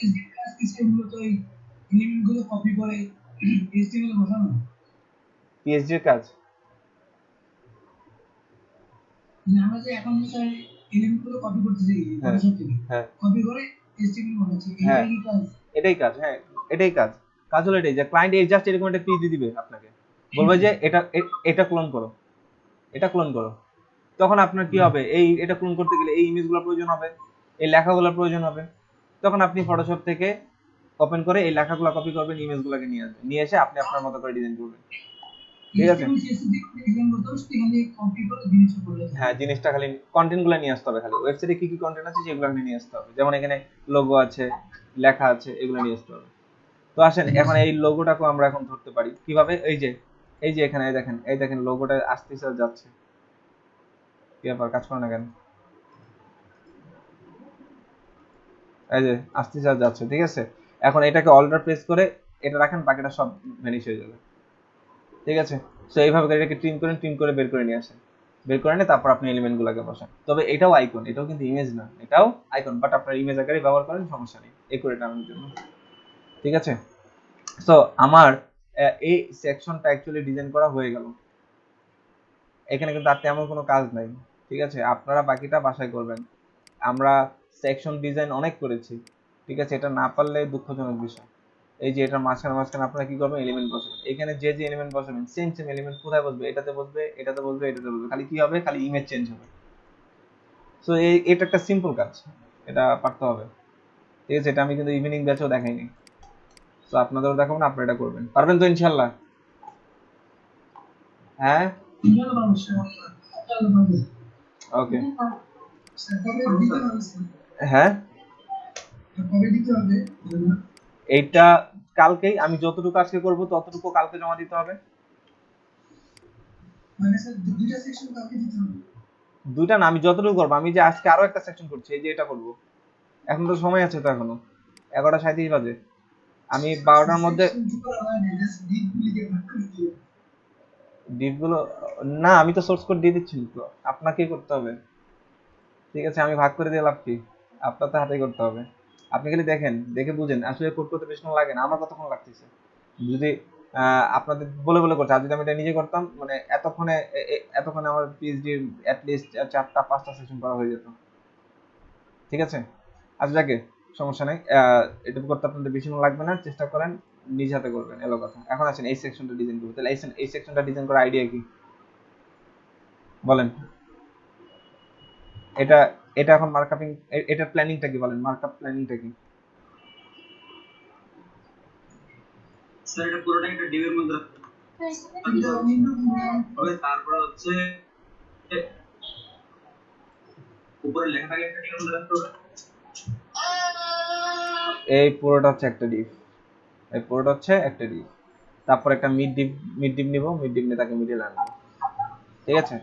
এলিমেন্টগুলো কপি করে এইচটিএমএল এ বসানো, পিএইচডি এর কাজ। আমরা যে এখন স্যার এলিমেন্টগুলো কপি করতেছি ফটোশপ থেকে, হ্যাঁ কপি করে এইচটিএমএল বানাচ্ছি, হ্যাঁ এটাই কাজ। এটাই কাজ, হ্যাঁ এটাই কাজ। কাজ হলো এটাই যে ক্লায়েন্ট এই জাস্ট এরকম একটা পিএইচডি দিবে আপনাকে, বলবে যে এটা ক্লোন করো, এটা ক্লোন করো। তখন আপনার কি হবে, এটা ক্লোন করতে গেলে এই ইমেজগুলো প্রয়োজন হবে, এই লেখাগুলোর প্রয়োজন হবে, তখন আপনি ফটোশপ থেকে ওপেন করে এই লেখাগুলো কপি করবেন, ইমেজগুলোকে নিয়ে আসবেন, নিয়ে এসে আপনি আপনার মতো করে ডিজাইন করবেন। ঠিক আছে, হ্যাঁ জিনিসটা খালি কন্টেন্টগুলো নিয়ে আসতে হবে, খালি ওয়েবসাইটে কি কি কন্টেন্ট আছে সেগুলো নিয়ে আসতে হবে, যেমন এখানে লোগো আছে, লেখা আছে, এগুলো নিয়ে আসতে হবে। তো আসেন এখন এই লোগোটাকে আমরা এখন ধরতে পারি কিভাবে, এই যে এখানে এই দেখেন লোগোটা আসতে যাচ্ছে, কি ব্যাপার কাজ করে না কেন, এই যে আসতে যাচ্ছে, ঠিক আছে। এখন এটাকে অল্টার প্রেস করে এটা রাখেন, বাকিটা সব ভ্যানিশ হয়ে যাবে, ঠিক আছে। সো এইভাবে করে এটাকে ট্রিম করে বের করে নিয়ে আসেন, বের করে নিয়ে তারপর আপনি এলিমেন্টগুলোকে বসান। তবে এটাও আইকন, এটাও কিন্তু ইমেজ না, এটাও আইকন, বাট আপনার ইমেজ আকারে ব্যবহার করেন, সমস্যা নেই একুরেট আনার জন্য, ঠিক আছে। সো আমার এই সেকশনটা অ্যাকচুয়ালি ডিজাইন করা হয়ে গেল, এখানে কিন্তু আর তেমন কোনো কাজ নাই, ঠিক আছে, আপনারা বাকিটা বাসায় করবেন। আমরা সেকশন ডিজাইন অনেক করেছি, ঠিক আছে, এটা না পারলে দুঃখজনক বিষয়। এই যে এটার মাঝখানে আপনারা কি করবেন, এলিমেন্ট বসাবেন, এখানে যে যে এলিমেন্ট বসাবেন সেম এলিমেন্ট কোথায় বসবে, এটাতে বসবে, এটাতে বসবে, এটাতে বসবে, খালি কি হবে, খালি ইমেজ চেঞ্জ হবে। সো এটা একটা সিম্পল কাজ, এটা পারতে হবে, ঠিক আছে। এটা আমি কিন্তু ইভিনিং ব্যাচেও দেখাইনি, তো আপনাদেরও দেখাবো না, আপনারা এটা করবেন, পারবেন তো ইনশাল্লাহ? হ্যাঁ ওকে, হ্যাঁ এইটা কালকেই, আমি যতটুকু আজকে করব ততটুকু কালকে জমা দিতে হবে। দুইটা না, আমি যতটুকু করবো, আমি যে আজকে আরো একটা সেকশন করছি, এই যে এটা করব, এখন তো সময় আছে, তো এখনো 11:37 বাজে, আমি 12টার মধ্যে ডিপগুলো, না আমি তো সোর্স কোড দিয়ে দিচ্ছি, তো আপনাকেই করতে হবে, ঠিক আছে, আমি ভাগ করে দিয়ে লাভ কি, আপনার তো হাতেই করতে হবে, আপনি খালি দেখেন, দেখে বুঝেন, আসলে কোড করতে বেশিক্ষণ লাগে না, আমার কতক্ষণ লাগতেছে যদি আপনাদের বলে বলে করছে, আর যদি আমি এটা নিজে করতাম মানে এতক্ষণে আমার পিএইচডি অ্যাটলিস্ট 4টা 5টা সেশন করা হয়ে যেত, ঠিক আছে। আচ্ছা যাকে সমস্যা নেই, এটা করতে আপনাদের বেশিক্ষণ লাগবে না, চেষ্টা করেন নিজ হাতে করবেন, এলো কথা। এখন আছেন এই সেকশনটা ডিজাইন করবো, তাহলে এই সেকশনটা ডিজাইন করার আইডিয়া কি বলেন? এটা এটা এখন মার্কআপিং, এটা প্ল্যানিংটা কি বলেন, মার্কআপ প্ল্যানিংটা কি? স্যার এটা পুরোটা একটা ডিভের মধ্যে রাখতে হবে, তারপর হচ্ছে উপরে লেখাটাকে একটা ডিভের মধ্যে রাখতে হবে, এই পুরোটা হচ্ছে একটা ডিভ, এই পুরোটা হচ্ছে একটা ডিভ, তারপর একটা মিড ডিভ নিব, মিড ডিভ নিয়ে তাকে মিডল আনবো, ঠিক আছে।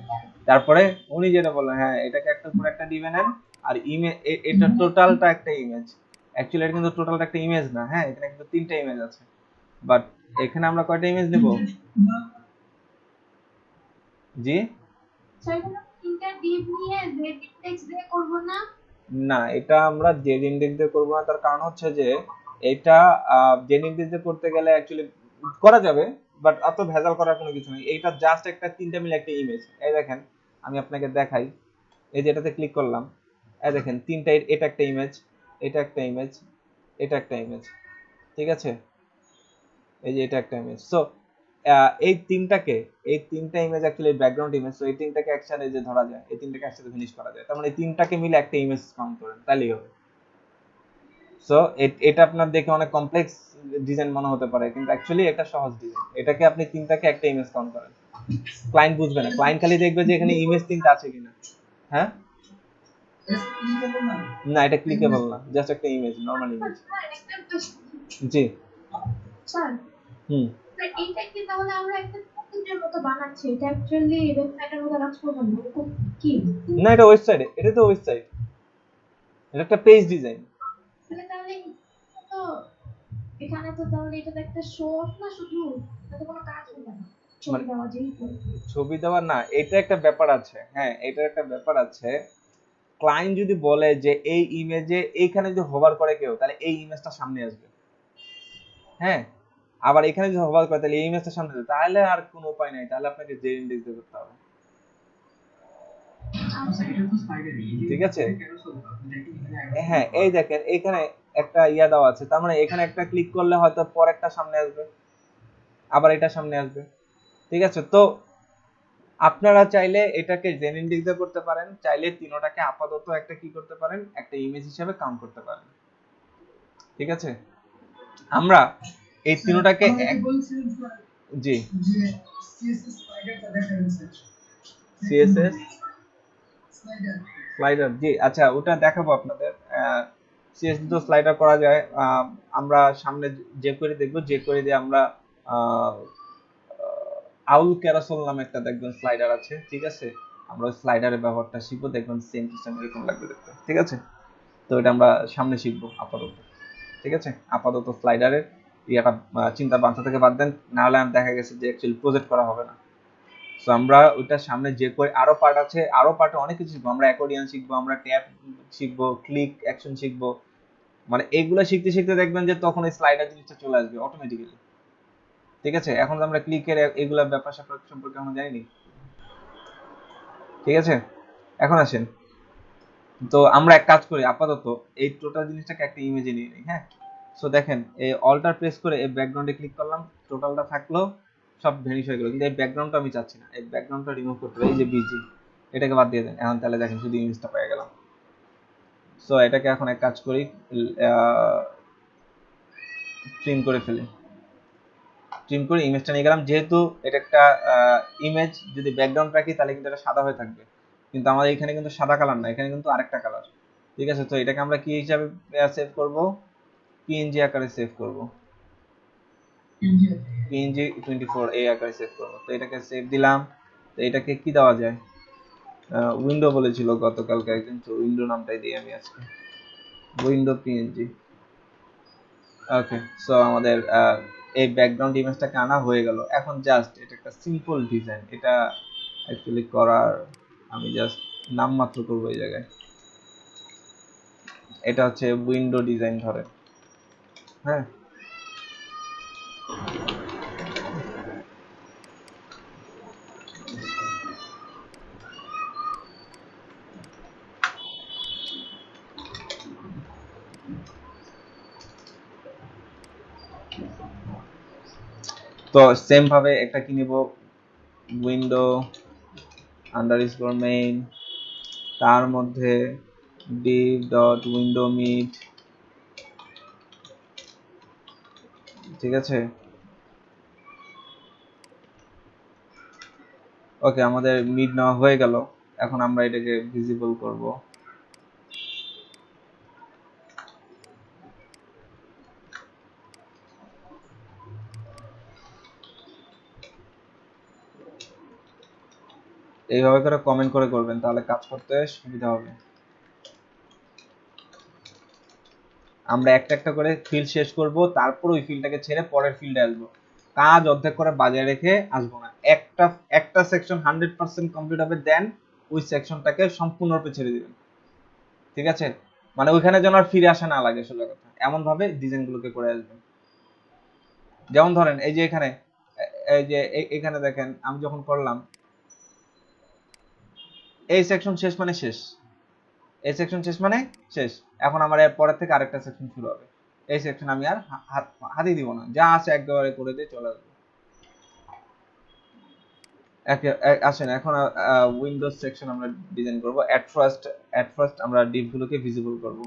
তারপরে উনি যেটা বললেন, হ্যাঁ এটাকে একটা পুরো একটা ডিভে নেন, আর ইমেজ, এটা টোটালটা একটা ইমেজ, অ্যাকচুয়ালি এটা কিন্তু টোটালটা একটা ইমেজ না, হ্যাঁ এখানে কিন্তু 3টা ইমেজ আছে, বাট এখানে আমরা কয়টা ইমেজ নেব? জি না, এটা আমরা জেড ইন্ডেক্স দিয়ে করব না, তার কারণ হচ্ছে যে এটা জেড ইন্ডেক্স দিয়ে করতে গেলে অ্যাকচুয়ালি করা যাবে, বাট অত ভেজাল করার কোনো কিছু নেই, এইটা জাস্ট একটা 3টা মিলে একটা ইমেজ। এই দেখেন আমি আপনাকে দেখাই, এই যে এটাতে ক্লিক করলাম, এই দেখেন 3টা, এটা একটা ইমেজ, এটা একটা ইমেজ, এটা একটা ইমেজ, ঠিক আছে, এই যে এটা একটা ইমেজ। সো এই 3টা image actually background image, so এই 3টাকে একসাথে যে ধরা যায়, এই 3টাকে একসাথে ফিনিশ করা যায়, তার মানে এই 3টাকে মিলে একটা ইমেজ কাউন্ট করেন, তাহলেই হবে। সো এটা আপনার দেখে অনেক কমপ্লেক্স ডিজাইন মনে হতে পারে, কিন্তু অ্যাকচুয়ালি এটা সহজ ডিজাইন, এটাকে আপনি 3টাকে একটা ইমেজ কাউন্ট করেন, ক্লায়েন্ট বুঝবে না, ক্লায়েন্ট খালি দেখবে যে এখানে ইমেজ 3টা আছে কিনা। হ্যাঁ না, এটা ক্লিকেবল না, জাস্ট একটা ইমেজ, নরমাল ইমেজ। জি স্যার হুম এইটা কি তাহলে আমরা একটা প্যাকেজের মতো বানাচ্ছি, এটা অ্যাকচুয়ালি ওয়েবসাইটের মতো কাজ করবে না, এটা কি? না এটা ওয়েবসাইটে, এটা তো ওয়েবসাইট, এটা একটা পেজ ডিজাইন, তাহলে তো এখানে তো তাহলে এটা তো একটা শো অফ না, শুধু এটা কোনো কাজ হবে না, ছবি দেওয়া যেহেতু। ছবি দেওয়া না, এটা একটা ব্যাপার আছে, হ্যাঁ এটা একটা ব্যাপার আছে, ক্লায়েন্ট যদি বলে যে এই ইমেজে এইখানে যদি হোভার করে কেউ, তাহলে এই ইমেজটা সামনে আসবে, হ্যাঁ আবার এখানে যদি হোভার করে তাহলে এই ইমেজটা সামনে আসবে, তাহলে আর কোনো উপায় নাই, তাহলে আপনাকে যে ইন্ডেক্স দিয়ে করতে হবে, ঠিক আছে। হ্যাঁ এই দেখেন এখানে একটা ইয়া দেওয়া আছে, তার মানে এখানে একটা ক্লিক করলে হয়তো পর একটা সামনে আসবে, আবার এটা সামনে আসবে, ঠিক আছে। তো আপনারা চাইলে এটাকে জেন ইন্ডেক্স দিয়ে করতে পারেন, চাইলে তিনোটাকে আপাতত একটা কি করতে পারেন, একটা ইমেজ হিসেবে কাউন্ট করতে পারেন। ঠিক আছে, আমরা এই স্যার তিনোটাকে আমাকে বলছিলেন স্যার জি যে সিএসএস স্লাইডারটা দেখাবেন স্যার, সিএসএস স্লাইডার। স্লাইডার, জি আচ্ছা ওটা দেখাবো আপনাদের। সিএসএস তো স্লাইডার করা যায়। আমরা সামনে যে কোয়েরি দেখবো, যে কোয়েরি দিয়ে আমরা আউল ক্যারাসল নামে একটা দেখবেন স্লাইডার আছে, ঠিক আছে, আমরা ওই স্লাইডারের ব্যবহারটা শিখবো, দেখবেন সেম টু সেম এরকম লাগবে দেখতে, ঠিক আছে। তো এটা আমরা সামনে শিখবো আপাতত, ঠিক আছে। আপাতত স্লাইডারের ইয়াটা চিন্তা মাথা থেকে বাদ দেন, না হলে আমি দেখা গেছে যে অ্যাকচুয়ালি প্রজেক্ট করা হবে না। সো আমরা ওইটার সামনে যে করে আরো পার্ট আছে, আরো পার্টে অনেক কিছু শিখবো, আমরা অ্যাকর্ডিয়ন শিখবো, আমরা ট্যাব শিখবো, ক্লিক অ্যাকশন শিখবো, মানে এইগুলো শিখতে শিখতে দেখবেন যে তখন এই স্লাইডার জিনিসটা চলে আসবে অটোমেটিক্যালি, ঠিক আছে। এখন আমরা ক্লিকের এগুলা ব্যাপার স্যাপার সম্পর্কে আমরা জানি, ঠিক আছে। এখন আসেন, তো আমরা এক কাজ করি আপাতত এই টোটাল জিনিসটাকে একটা ইমেজে নিয়ে নিই, হ্যাঁ। সো দেখেন এই অল্টার প্রেস করে এই ব্যাকগ্রাউন্ডে ক্লিক করলাম, টোটালটা থাকলো, সব ভ্যানিশ হয়ে গেল, কিন্তু এই ব্যাকগ্রাউন্ডটা আমি চাচ্ছি না, এই ব্যাকগ্রাউন্ডটা রিমুভ করতে হবে, এই যে বিজি এটাকে বাদ দিয়ে দেন। এখন তাহলে দেখেন শুধু ইমেজটা পেয়ে গেলাম। সো এটাকে এখন এক কাজ করি, ট্রিম করে ফেলি, ট্রিম করে ইমেজটা নিয়ে গেলাম। যেহেতু এটা একটা ইমেজ, যদি ব্যাকগ্রাউন্ড রাখি তাহলে কিন্তু এটা সাদা হয়ে থাকবে, কিন্তু আমাদের এখানে কিন্তু সাদা কালার না, এখানে কিন্তু আরেকটা কালার, ঠিক আছে। তো এটাকে আমরা কি হিসাবে সেভ করব, পিএনজি আকারে সেভ করব, পিএনজি 24 এই আকারে সেভ করব। তো এটাকে সেভ দিলাম। তো এটাকে কি দেওয়া যায়, উইন্ডো বলেছিল গতকালকে একজন, তো উইন্ডো নামটাই দিই আমি আজকে, উইন্ডো পিএনজি। ওকে, সো আমাদের এই ব্যাকগ্রাউন্ড ইমেজটাকে আনা হয়ে গেল। এখন জাস্ট এটা একটা সিম্পল ডিজাইন, এটা অ্যাকচুয়ালি করার আমি জাস্ট নামমাত্র করবো এই জায়গায়। এটা হচ্ছে উইন্ডো ডিজাইন ধরে, হ্যাঁ। তো সেম ভাবে একটা কি নিব, উইন্ডো আন্ডারস্কোর মেইন, তার মধ্যে div ডট উইন্ডো মিড, ঠিক আছে। ওকে, আমাদের মিড নেওয়া হয়ে গেল। এখন আমরা এটাকে ভিজিবল করব। এইভাবে করে কমেন্ট করে করবেন, তাহলে কাজ করতে সুবিধা হবে। আমরা একটা একটা করে ফিল্ড শেষ করব, তারপর ওই ফিল্ডটাকে ছেড়ে পরের ফিল্ডে আসবো। কাজ অর্ধেক করে বাজায় রেখে আসবো না। একটা একটা সেকশন 100% কমপ্লিট হবে, দেন ওই সেকশনটাকে সম্পূর্ণরূপে ছেড়ে দিবেন, ঠিক আছে। মানে ওইখানে যেন আর ফিরে আসা না লাগে, সোজা কথা, এমন ভাবে ডিজাইনগুলোকে করে আসবেন। যেমন ধরেন এই যে এখানে, এই যে এখানে দেখেন আমি যখন করলাম, এই সেকশন শেষ মানে শেষ, এই সেকশন শেষ মানে শেষ। এখন আমার এর পরের থেকে আরেকটা সেকশন শুরু হবে, এই সেকশন আমি আর হাতই দিব না, যা আছে একেবারে করে দিয়ে চলে আসবো। আসেন এখন উইন্ডোজ সেকশন আমরা ডিজাইন করব। এট ফার্স্ট আমরা ডিভ গুলোকে ভিজিবল করব।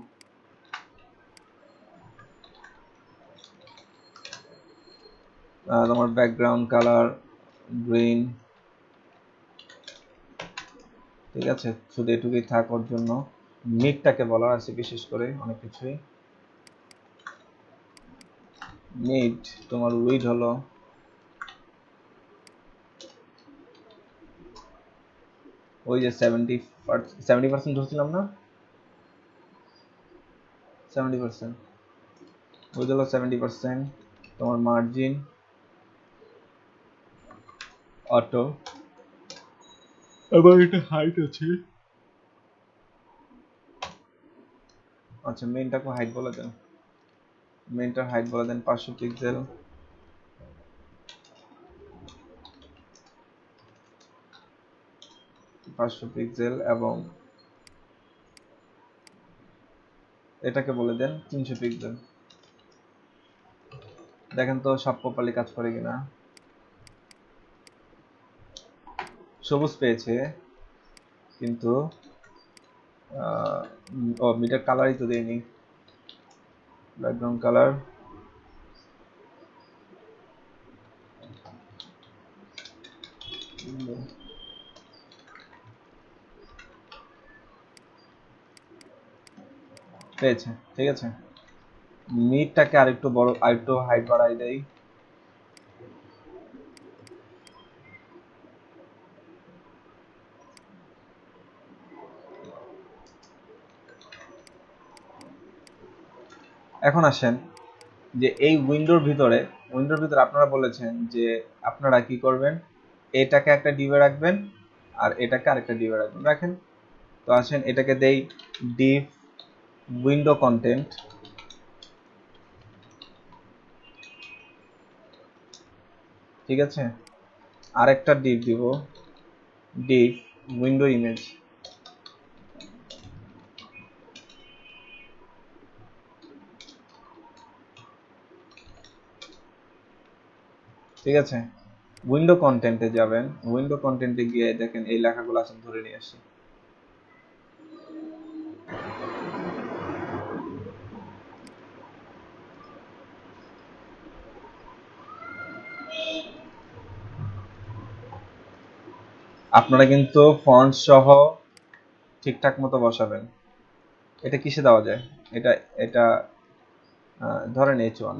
তোমার ব্যাকগ্রাউন্ড কালার গ্রিন, ঠিক আছে, শুধু এটুকুই থাকার জন্য। মিডটাকে বলার আছে বিশেষ করে অনেক কিছুই। মিড তোমার উইড হলো ওই যে 70% ধরছিলাম না, 70% উইড হলো 70%। তোমার মার্জিন অটো, আবার এটা হাইট আছে। আচ্ছা মেইনটাকে হাইট বলে দেন, মেইনটার হাইট বলে দেন 500 পিক্সেল। 500 পিক্সেল এবং এটাকে বলে দেন 300 পিক্সেল। দেখেন তো সব প্রপারলি কাজ করে কিনা। সবুজ পেয়েছে, কিন্তু মিটার কালারই তো দেয়নি, ব্যাকগ্রাউন্ড কালার পেয়েছে। ঠিক আছে, মিডটাকে আরেকটু বড়, আরেকটু হাইট বাড়াই দেই। এখন আসেন যে এই উইন্ডোর ভিতরে আপনারা বলেছেন যে আপনারা কি করবেন, এটাকে একটা ডিভে রাখবেন আর এটাকে আরেকটা ডিভে রাখবেন, রাখেন। তো আসেন এটাকে দেই ডিভ উইন্ডো কন্টেন্ট, ঠিক আছে। আরেকটা ডিভ দিব ডিভ উইন্ডো ইমেজ, ঠিক আছে। উইন্ডো কন্টেন্টে যাবেন, উইন্ডো কন্টেন্টে গিয়ে দেখেন এই লেখাগুলো আসেন ধরে নিয়ে আসি। আপনারা কিন্তু ফন্ট সহ ঠিকঠাক মতো বসাবেন। এটা কিসে দেওয়া যায়, এটা এটা ধরেন H1,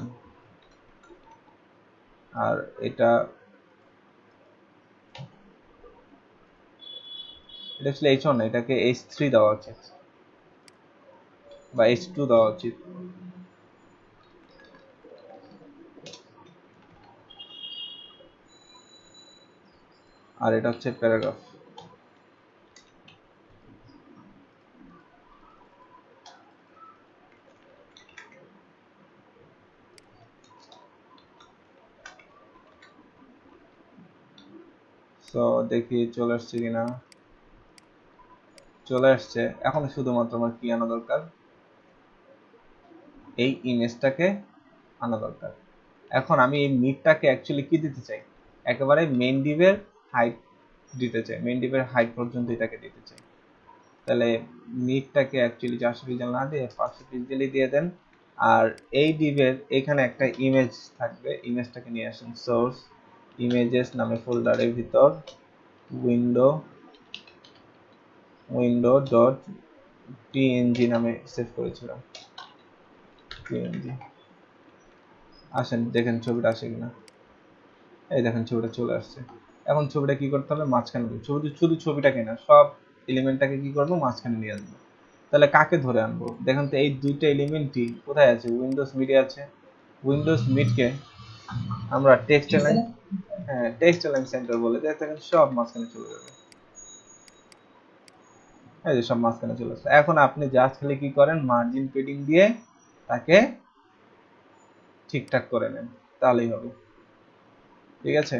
আর এটা আসলে H1 না, এটাকে H3 দেওয়া উচিত বা H2 দেওয়া উচিত। আর এটা হচ্ছে প্যারাগ্রাফ। সো দেখি চলে আসছে কিনা, চলে আসছে। এখন শুধুমাত্র আমার কি আনা দরকার, এই ইমেজটাকে আনা দরকার। এখন আমি এই মিডটাকে অ্যাকচুয়ালি কি দিতে চাই, একেবারে মেইন ডিভের হাইট দিতে চাই, মেইন ডিভের হাইট পর্যন্ত এটাকে দিতে চাই। তাহলে মিডটাকে অ্যাকচুয়ালি 400 পিক্সেল না দিয়ে 500 পিক্সেলই দিয়ে দেন। আর এই ডিভের এখানে একটা ইমেজ থাকবে, ইমেজটাকে নিয়ে আসেন সোর্স ইমেজেস নামে ফোল্ডারের ভিতর উইন্ডো ডট png নামে সেভ করেছিলাম, png। আসেন দেখেন ছবিটা আসে কিনা, এই দেখেন ছবিটা চলে আসছে। এখন ছবিটা কি করতে হবে, মাঝখানে শুধু ছবিটাকে না, সব এলিমেন্টটাকে কি করবো, মাঝখানে নিয়ে আসবো। তাহলে কাকে ধরে আনবো, দেখেন তো এই দুইটা এলিমেন্টই কোথায় আছে, উইন্ডোজ মিডে আছে। উইন্ডোজ মিডকে আমরা টেক্সট এলাইন, হ্যাঁ টেক্সট এলাইন সেন্টার বলে, দেখেন সব মাঝখানে চলে যাবে, এই যে সব মাঝখানে চলে আসছে। এখন আপনি জাস্ট খালি কি করেন, মার্জিন পেডিং দিয়ে তাকে ঠিকঠাক করে নেন, তাহলেই হবে। ঠিক আছে,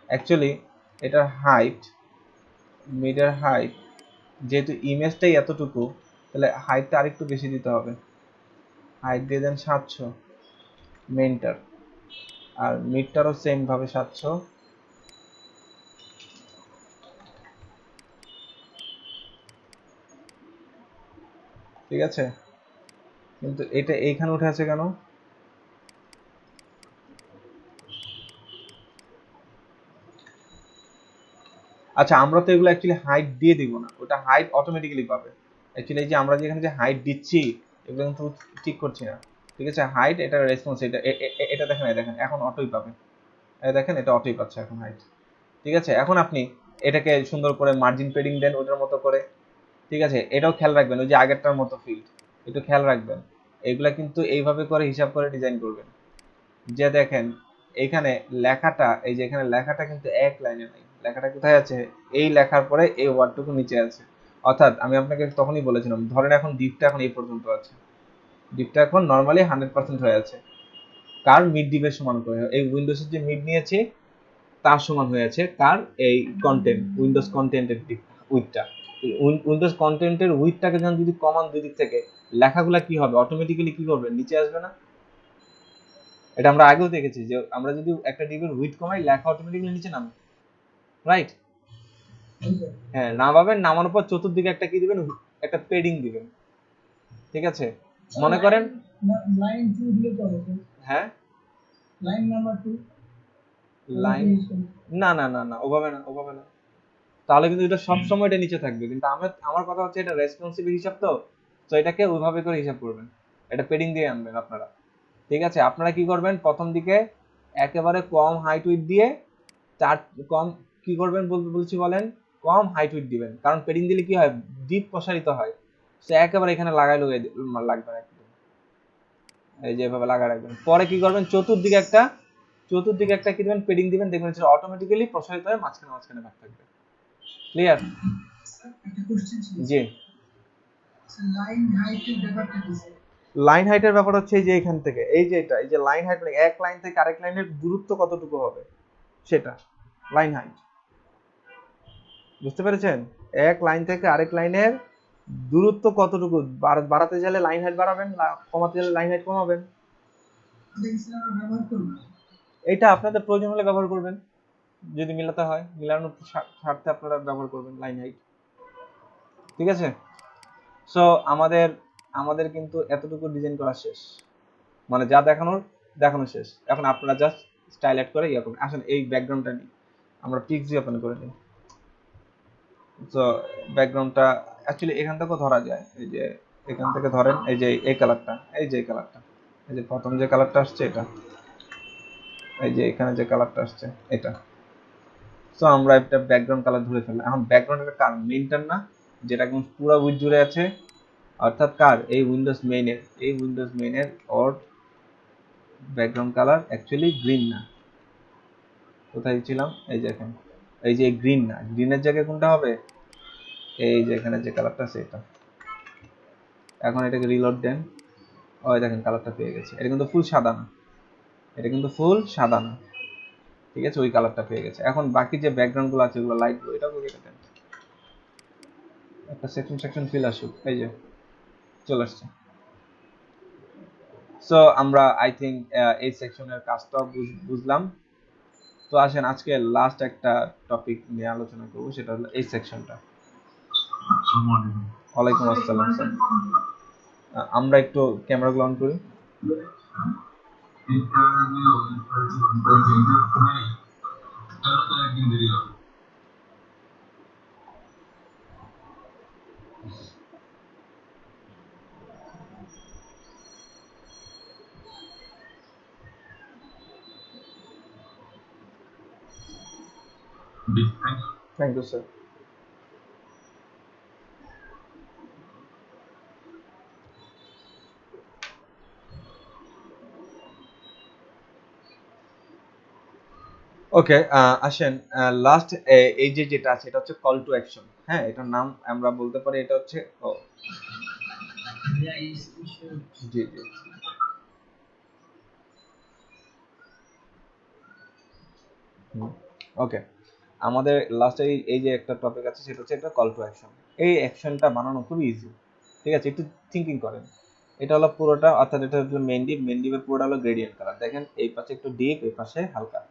অ্যাকচুয়ালি এটার হাইট, মিডের হাইট, যেহেতু ইমেজটাই এতটুকু, তাহলে হাইটটা আরেকটু বেশি দিতে হবে। হাইট দিয়ে দেন 700 মেইনটার, আর মিডটারও সেম ভাবে 700। ঠিক আছে, কিন্তু এটা এইখানে উঠে আছে কেন, আচ্ছা আমরা তো এগুলো অ্যাকচুয়ালি হাইট দিয়ে দিব না, ওটা হাইট অটোমেটিক্যালি পাবে। অ্যাকচুয়ালি এই যে আমরা যেখানে যে হাইট দিচ্ছি এগুলো কিন্তু ঠিক করছি না। ঠিক আছে, হাইট এটা রেসপন্স, এটা দেখেন, এই দেখেন এখন অটোই পাবে, এই দেখেন এটা অটোই পাচ্ছে এখন হাইট। ঠিক আছে, এখন আপনি এটাকে সুন্দর করে মার্জিন পেডিং দেন ওটার মতো করে। ঠিক আছে, এটাও খেয়াল রাখবেন, ওই যে আগেরটার মতো ফিল্ড একটু খেয়াল রাখবেন। এগুলা কিন্তু এইভাবে করে হিসাব করে ডিজাইন করবেন। যে দেখেন এখানে লেখাটা, এই যে এখানে লেখাটা কিন্তু এক লাইনে নাই, লেখাটা কোথায় আছে, এই লেখার পরে এই ওয়ার্ডটুকু নিচে আছে। অর্থাৎ আমি আপনাকে তখনই বলেছিলাম, ধরেন এখন ডিপটা এখন এই পর্যন্ত আছে, ডিপটা এখন নর্মালি 100% হয়ে আছে, কার মিড ডিপের সমান করে, এই উইন্ডোজের যে মিড নিয়েছি তার সমান হয়ে আছে কার, এই কন্টেন্ট উইন্ডোজ কন্টেন্টের উইথটা। উইন্ডোজ কন্টেন্টের উইথটাকে যখন যদি কমান দুই দিক থেকে, লেখাগুলা কি হবে, অটোমেটিক্যালি কি করবে, নিচে আসবে না। এটা আমরা আগেও দেখেছি যে আমরা যদি একটা ডিভের উইথ কমাই, লেখা অটোমেটিক্যালি নিচে নামে, রাইট। হ্যাঁ নামাবেন, নামানোর পর চতুর্দিকে একটা কি দিবেন, একটা পেডিং দিবেন। ঠিক আছে, মনে করেন লাইন 2 দিলে তো হবে হ্যাঁ লাইন নাম্বার 2 লাইন, না না না না ওভাবে না, ওভাবে না, তাহলে কিন্তু এটা সবসময় এটা নিচে থাকবে। কিন্তু আমার কথা হচ্ছে এটা রেসপন্সিভ হিসাব, তো তো এটাকে ওইভাবে করে হিসাব করবেন, এটা পেডিং দিয়ে আনবেন আপনারা। ঠিক আছে, আপনারা কি করবেন, প্রথম দিকে একেবারে কম হাইট উইথ দিয়ে চার কম কি করবেন বলছি বলেন, কম হাইট উইথ দিবেন, কারণ পেডিং দিলে কি হয়, ডিপ প্রসারিত হয়। সে একেবারে এখানে লাগাই লাগবে না, এই যে এভাবে লাগা রাখবেন। পরে কি করবেন, চতুর্দিকে একটা কি দিবেন, পেডিং দিবেন, দেখবেন সেটা অটোমেটিক্যালি প্রসারিত হয়ে মাঝখানে মাঝখানে ভাগ থাকবে। ক্লিয়ার? একটা কোশ্চেন ছিল জি, লাইন হাইটের ব্যাপারটা কি স্যার? লাইন হাইটের ব্যাপার হচ্ছে এই যে এখান থেকে এই যে এটা, এই যে লাইন হাইট মানে এক লাইন থেকে আরেক লাইনের দূরত্ব কতটুকু হবে, সেটা লাইন হাইট। বুঝতে পেরেছেন? এক লাইন থেকে আরেক লাইনের দূরত্ব কতটুকু, বাড়াতে গেলে লাইন হাইট বাড়াবেন, কমাতে গেলে লাইন হাইট কমাবেন। এটা কি স্যার আমরা ব্যবহার করব? এটা আপনাদের প্রয়োজন হলে ব্যবহার করবেন, যদি মিলাতে হয়, মিলানোর স্বার্থে আপনারা ব্যবহার করবেন লাইন হাইট। ঠিক আছে, সো আমাদের আমাদের কিন্তু এতটুকু ডিজাইন করা শেষ, মানে যা দেখানো শেষ। এখন আপনারা জাস্ট স্টাইল অ্যাড করে ইয়ে করবেন। আসলে এই ব্যাকগ্রাউন্ডটা নিই, আমরা পিক্সি ওপেন করে নিই। তো ব্যাকগ্রাউন্ডটা অ্যাকচুয়ালি এখান থেকেও ধরা যায়, এই যে এখান থেকে ধরেন, এই যে এই কালারটা, এই যে কালারটা, এই যে প্রথম যে কালারটা আসছে এটা, এই যে এখানে যে কালারটা আসছে এটা। সো আমরা একটা ব্যাকগ্রাউন্ড কালার ধরে ফেললাম। এখন ব্যাকগ্রাউন্ডের কার, মেইনটার না, যেটা একদম পুরো উইথ জুড়ে আছে, অর্থাৎ কার, এই উইন্ডোজ মেইনের ওর ব্যাকগ্রাউন্ড কালার অ্যাকচুয়ালি গ্রিন না। কোথায় ছিলাম, এই যে এখানে, এই যে গ্রিন না, গ্রিনের জায়গায় কোনটা হবে, এই যে এখানে যে কালারটা আছে এটা। এখন এটাকে রিলোড দেন, ওই দেখেন কালারটা পেয়ে গেছে। এটা কিন্তু ফুল সাদা না, এটা কিন্তু ফুল সাদা না। ঠিক আছে, ওই কালারটা পেয়ে গেছে। এখন বাকি যে ব্যাকগ্রাউন্ড গুলো আছে ওগুলো লাইট ব্লু, এটাও কেটে দেন, একটা সেকশন ফিল আসুক। এই যে চলে আসছে। সো আমরা আই থিঙ্ক এই সেকশনের কাজটাও বুঝলাম। তো আসেন আজকে লাস্ট একটা টপিক নিয়ে আলোচনা করব, সেটা হলো এই সেকশনটা। ওয়ালাইকুম আসসালাম স্যার। আমরা একটু ক্যামেরাগুলো অন করি। Thank you sir. ওকে, আসেন লাস্ট এই যে যেটা আছে এটা হচ্ছে কল টু অ্যাকশন। হ্যাঁ, এটার নাম আমরা বলতে পারি, এটা হচ্ছে জি জি ওকে, আমাদের লাস্টে এই যে একটা টপিক আছে সেটা হচ্ছে একটা কল টু অ্যাকশন। এই অ্যাকশনটা বানানো খুবই ইজি। ঠিক আছে, একটু থিঙ্কিং করেন। এটা হলো পুরোটা, অর্থাৎ এটা হলো মেন ডিপের পুরোটা হলো গ্রেডিয়েন্ট কালার। দেখেন এই পাশে একটু ডিপ, এই পাশে হালকা,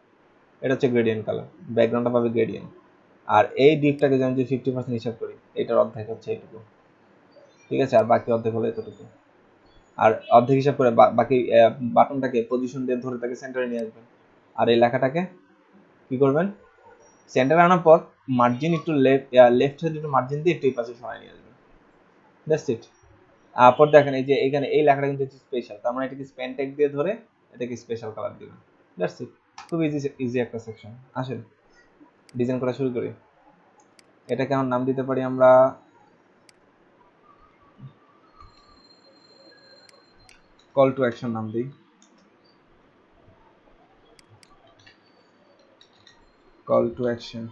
এটা হচ্ছে গ্রেডিয়েন্ট কালার। ব্যাকগ্রাউন্ডটা পাবে গ্রেডিয়েন্ট। আর এই ডিপটাকে যদি আমি 50% হিসাব করি, এটার অর্ধেক হচ্ছে এইটুকু। ঠিক আছে, আর বাকি অর্ধেক হলো এতটুকু। আর অর্ধেক হিসাব করে বাকি বাটনটাকে পজিশন দিয়ে ধরে তাকে সেন্টারে নিয়ে আসবেন। আর এই লেখাটাকে কি করবেন, সেন্টারে আনার পর মার্জিন একটু লেফট সাইডে একটু মার্জিন দিয়ে একটু এই পাশে সরাই নিয়ে আসবেন। That's it. তারপর দেখেন এই যে এখানে এই লেখাটা কিন্তু স্পেশাল, তার মানে এটাকে স্প্যান ট্যাগ দিয়ে ধরে এটাকে স্পেশাল কালার দিবেন। That's it. খুব ইজি একটা সেকশন। আসেন ডিজাইন করা শুরু করি। এটাকে আমার নাম দিতে পারি আমরা কল টু অ্যাকশন নাম দিই। Call to action.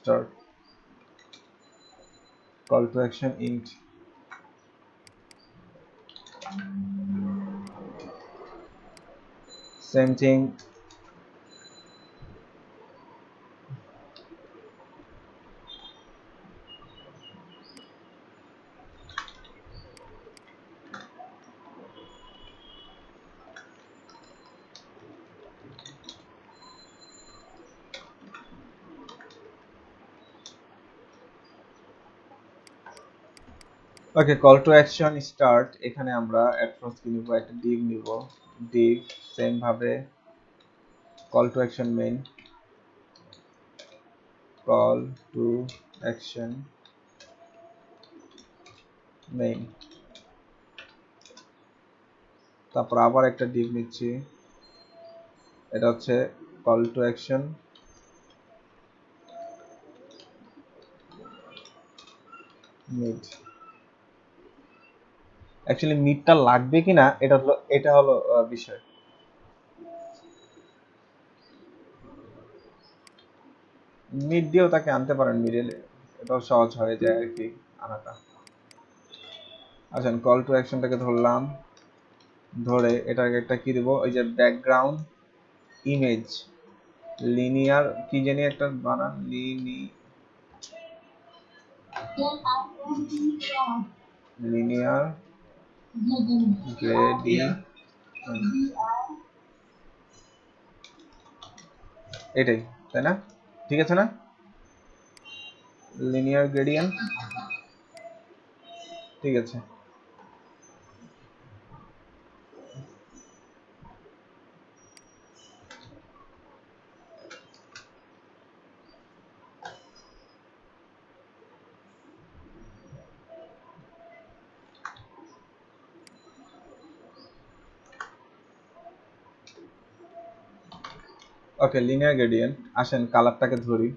Start. Call to action int. Same thing. Okay, call to action start. এখানে আমরা অ্যাট ফার্স্ট কি নিব, একটা div নিব। div সেম ভাবে call to action main, call to action main. তারপর আবার একটা div নিচ্ছি, এটা হচ্ছে call to action mid. Actually মিডটা লাগবে কিনা এটা হলো বিষয়। মিড দিয়েও তাকে আনতে পারেন মিডলে, এটাও সহজ হয়ে যায় আর কি আনাটা। আচ্ছা, কল টু অ্যাকশনটাকে ধরলাম, ধরে এটাকে একটা কি দেবো, ওই যে ব্যাকগ্রাউন্ড ইমেজ লিনিয়ার কি জানি একটা বানান, লিনিয়ার গ্রেডিয়েন্ট, এটাই তাই না? ঠিক আছে না? লিনিয়ার গ্রেডিয়েন্ট, ঠিক আছে। ওকে, লিনিয়ার গ্রেডিয়েন্ট। আসেন কালারটাকে ধরি,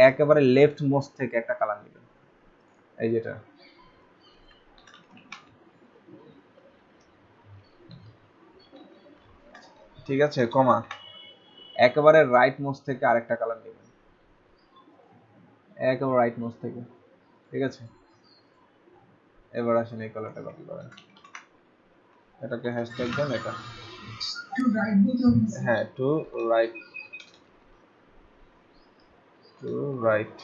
একেবারে লেফট মোস্ট থেকে একটা কালার নেবেন, এই যেটা। ঠিক আছে, কমা, একেবারে রাইট মোস্ট থেকে আরেকটা কালার নেবেন, একেবারে রাইট মোস্ট থেকে। ঠিক আছে, এবার আসেন এই কালারটা কপি করেন, এটাকে হ্যাশট্যাগ দেন, এটা টু রাইট বলতে হবে না? হ্যাঁ, টু রাইট, টু রাইট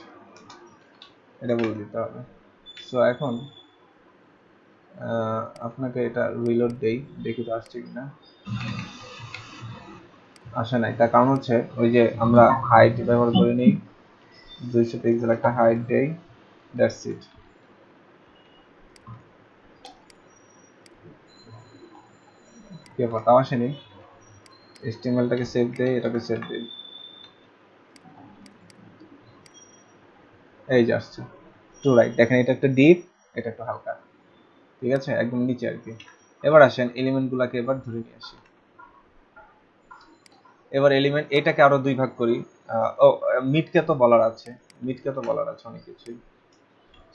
এটা বলে দিতে হবে। সো এখন আপনাকে এটা রিলোড দেই, দেখি তো আসছে কিনা। আসে নাই, তার কারণ হচ্ছে ওই যে আমরা হাইট ব্যবহার করে নিই, 200 পিক্সেল একটা হাইট দেই, দ্যাটস ইট। কি ব্যাপার, তাও আসেনি। HTML-টাকে সেভ দেই, এটাকে সেভ দেই, এই যে আসছে টু রাইট। দেখেন এটা একটা ডিপ, এটা একটু হালকা, ঠিক আছে, একদম নিচে আর কি। এবার আসেন এলিমেন্টগুলোকে এবার ধরে নিয়ে আসি। এবার এলিমেন্ট এটাকে আরো দুই ভাগ করি। ও মিডকে তো বলার আছে, অনেক কিছুই।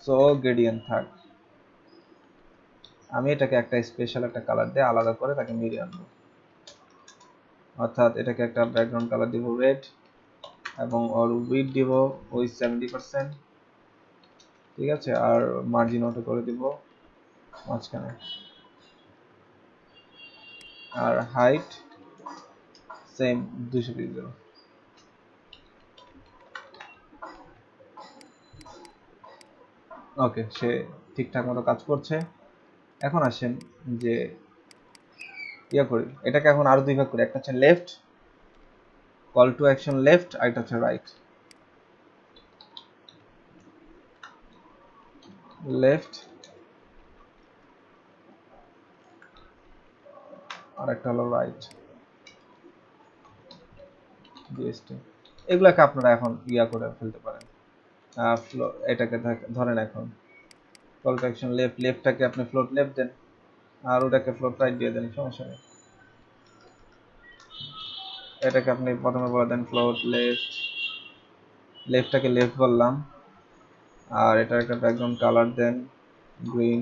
সো গ্রেডিয়েন্ট থাক, আমি এটাকে একটা স্পেশাল একটা কালার দিয়ে আলাদা করে তাকে মিডে আনবো। অর্থাৎ এটাকে একটা ব্যাকগ্রাউন্ড কালার দিব রেড, এবং ওর উইডথ দিব ওই 70%, ঠিক আছে। আর মার্জিন অটো করে দিব মাঝখানে, আর হাইট সেম 200 পিক্সেল। ওকে, সে ঠিকঠাক মতো কাজ করছে। এখন আসেন যে ইয়া করি, এটাকে এখন আরো দুই ভাগ করি, একটা হচ্ছে left, call to action left, আর একটা হচ্ছে রাইট। লেফট আর একটা হলো রাইট, জিএসটি। এগুলাকে আপনারা এখন ইয়া করে ফেলতে পারেন। এটাকে ধরেন এখন কল টু অ্যাকশন লেফট, লেফটটাকে আপনি ফ্লোট লেফট দেন, আর ওটাকে ফ্লোট রাইট দিয়ে দেন, সমস্যা নেই। এটাকে আপনি প্রথমে বলে দেন ফ্লোট লেফট, লেফটটাকে লেফট বললাম, আর এটা একটা ব্যাকগ্রাউন্ড কালার দেন গ্রিন,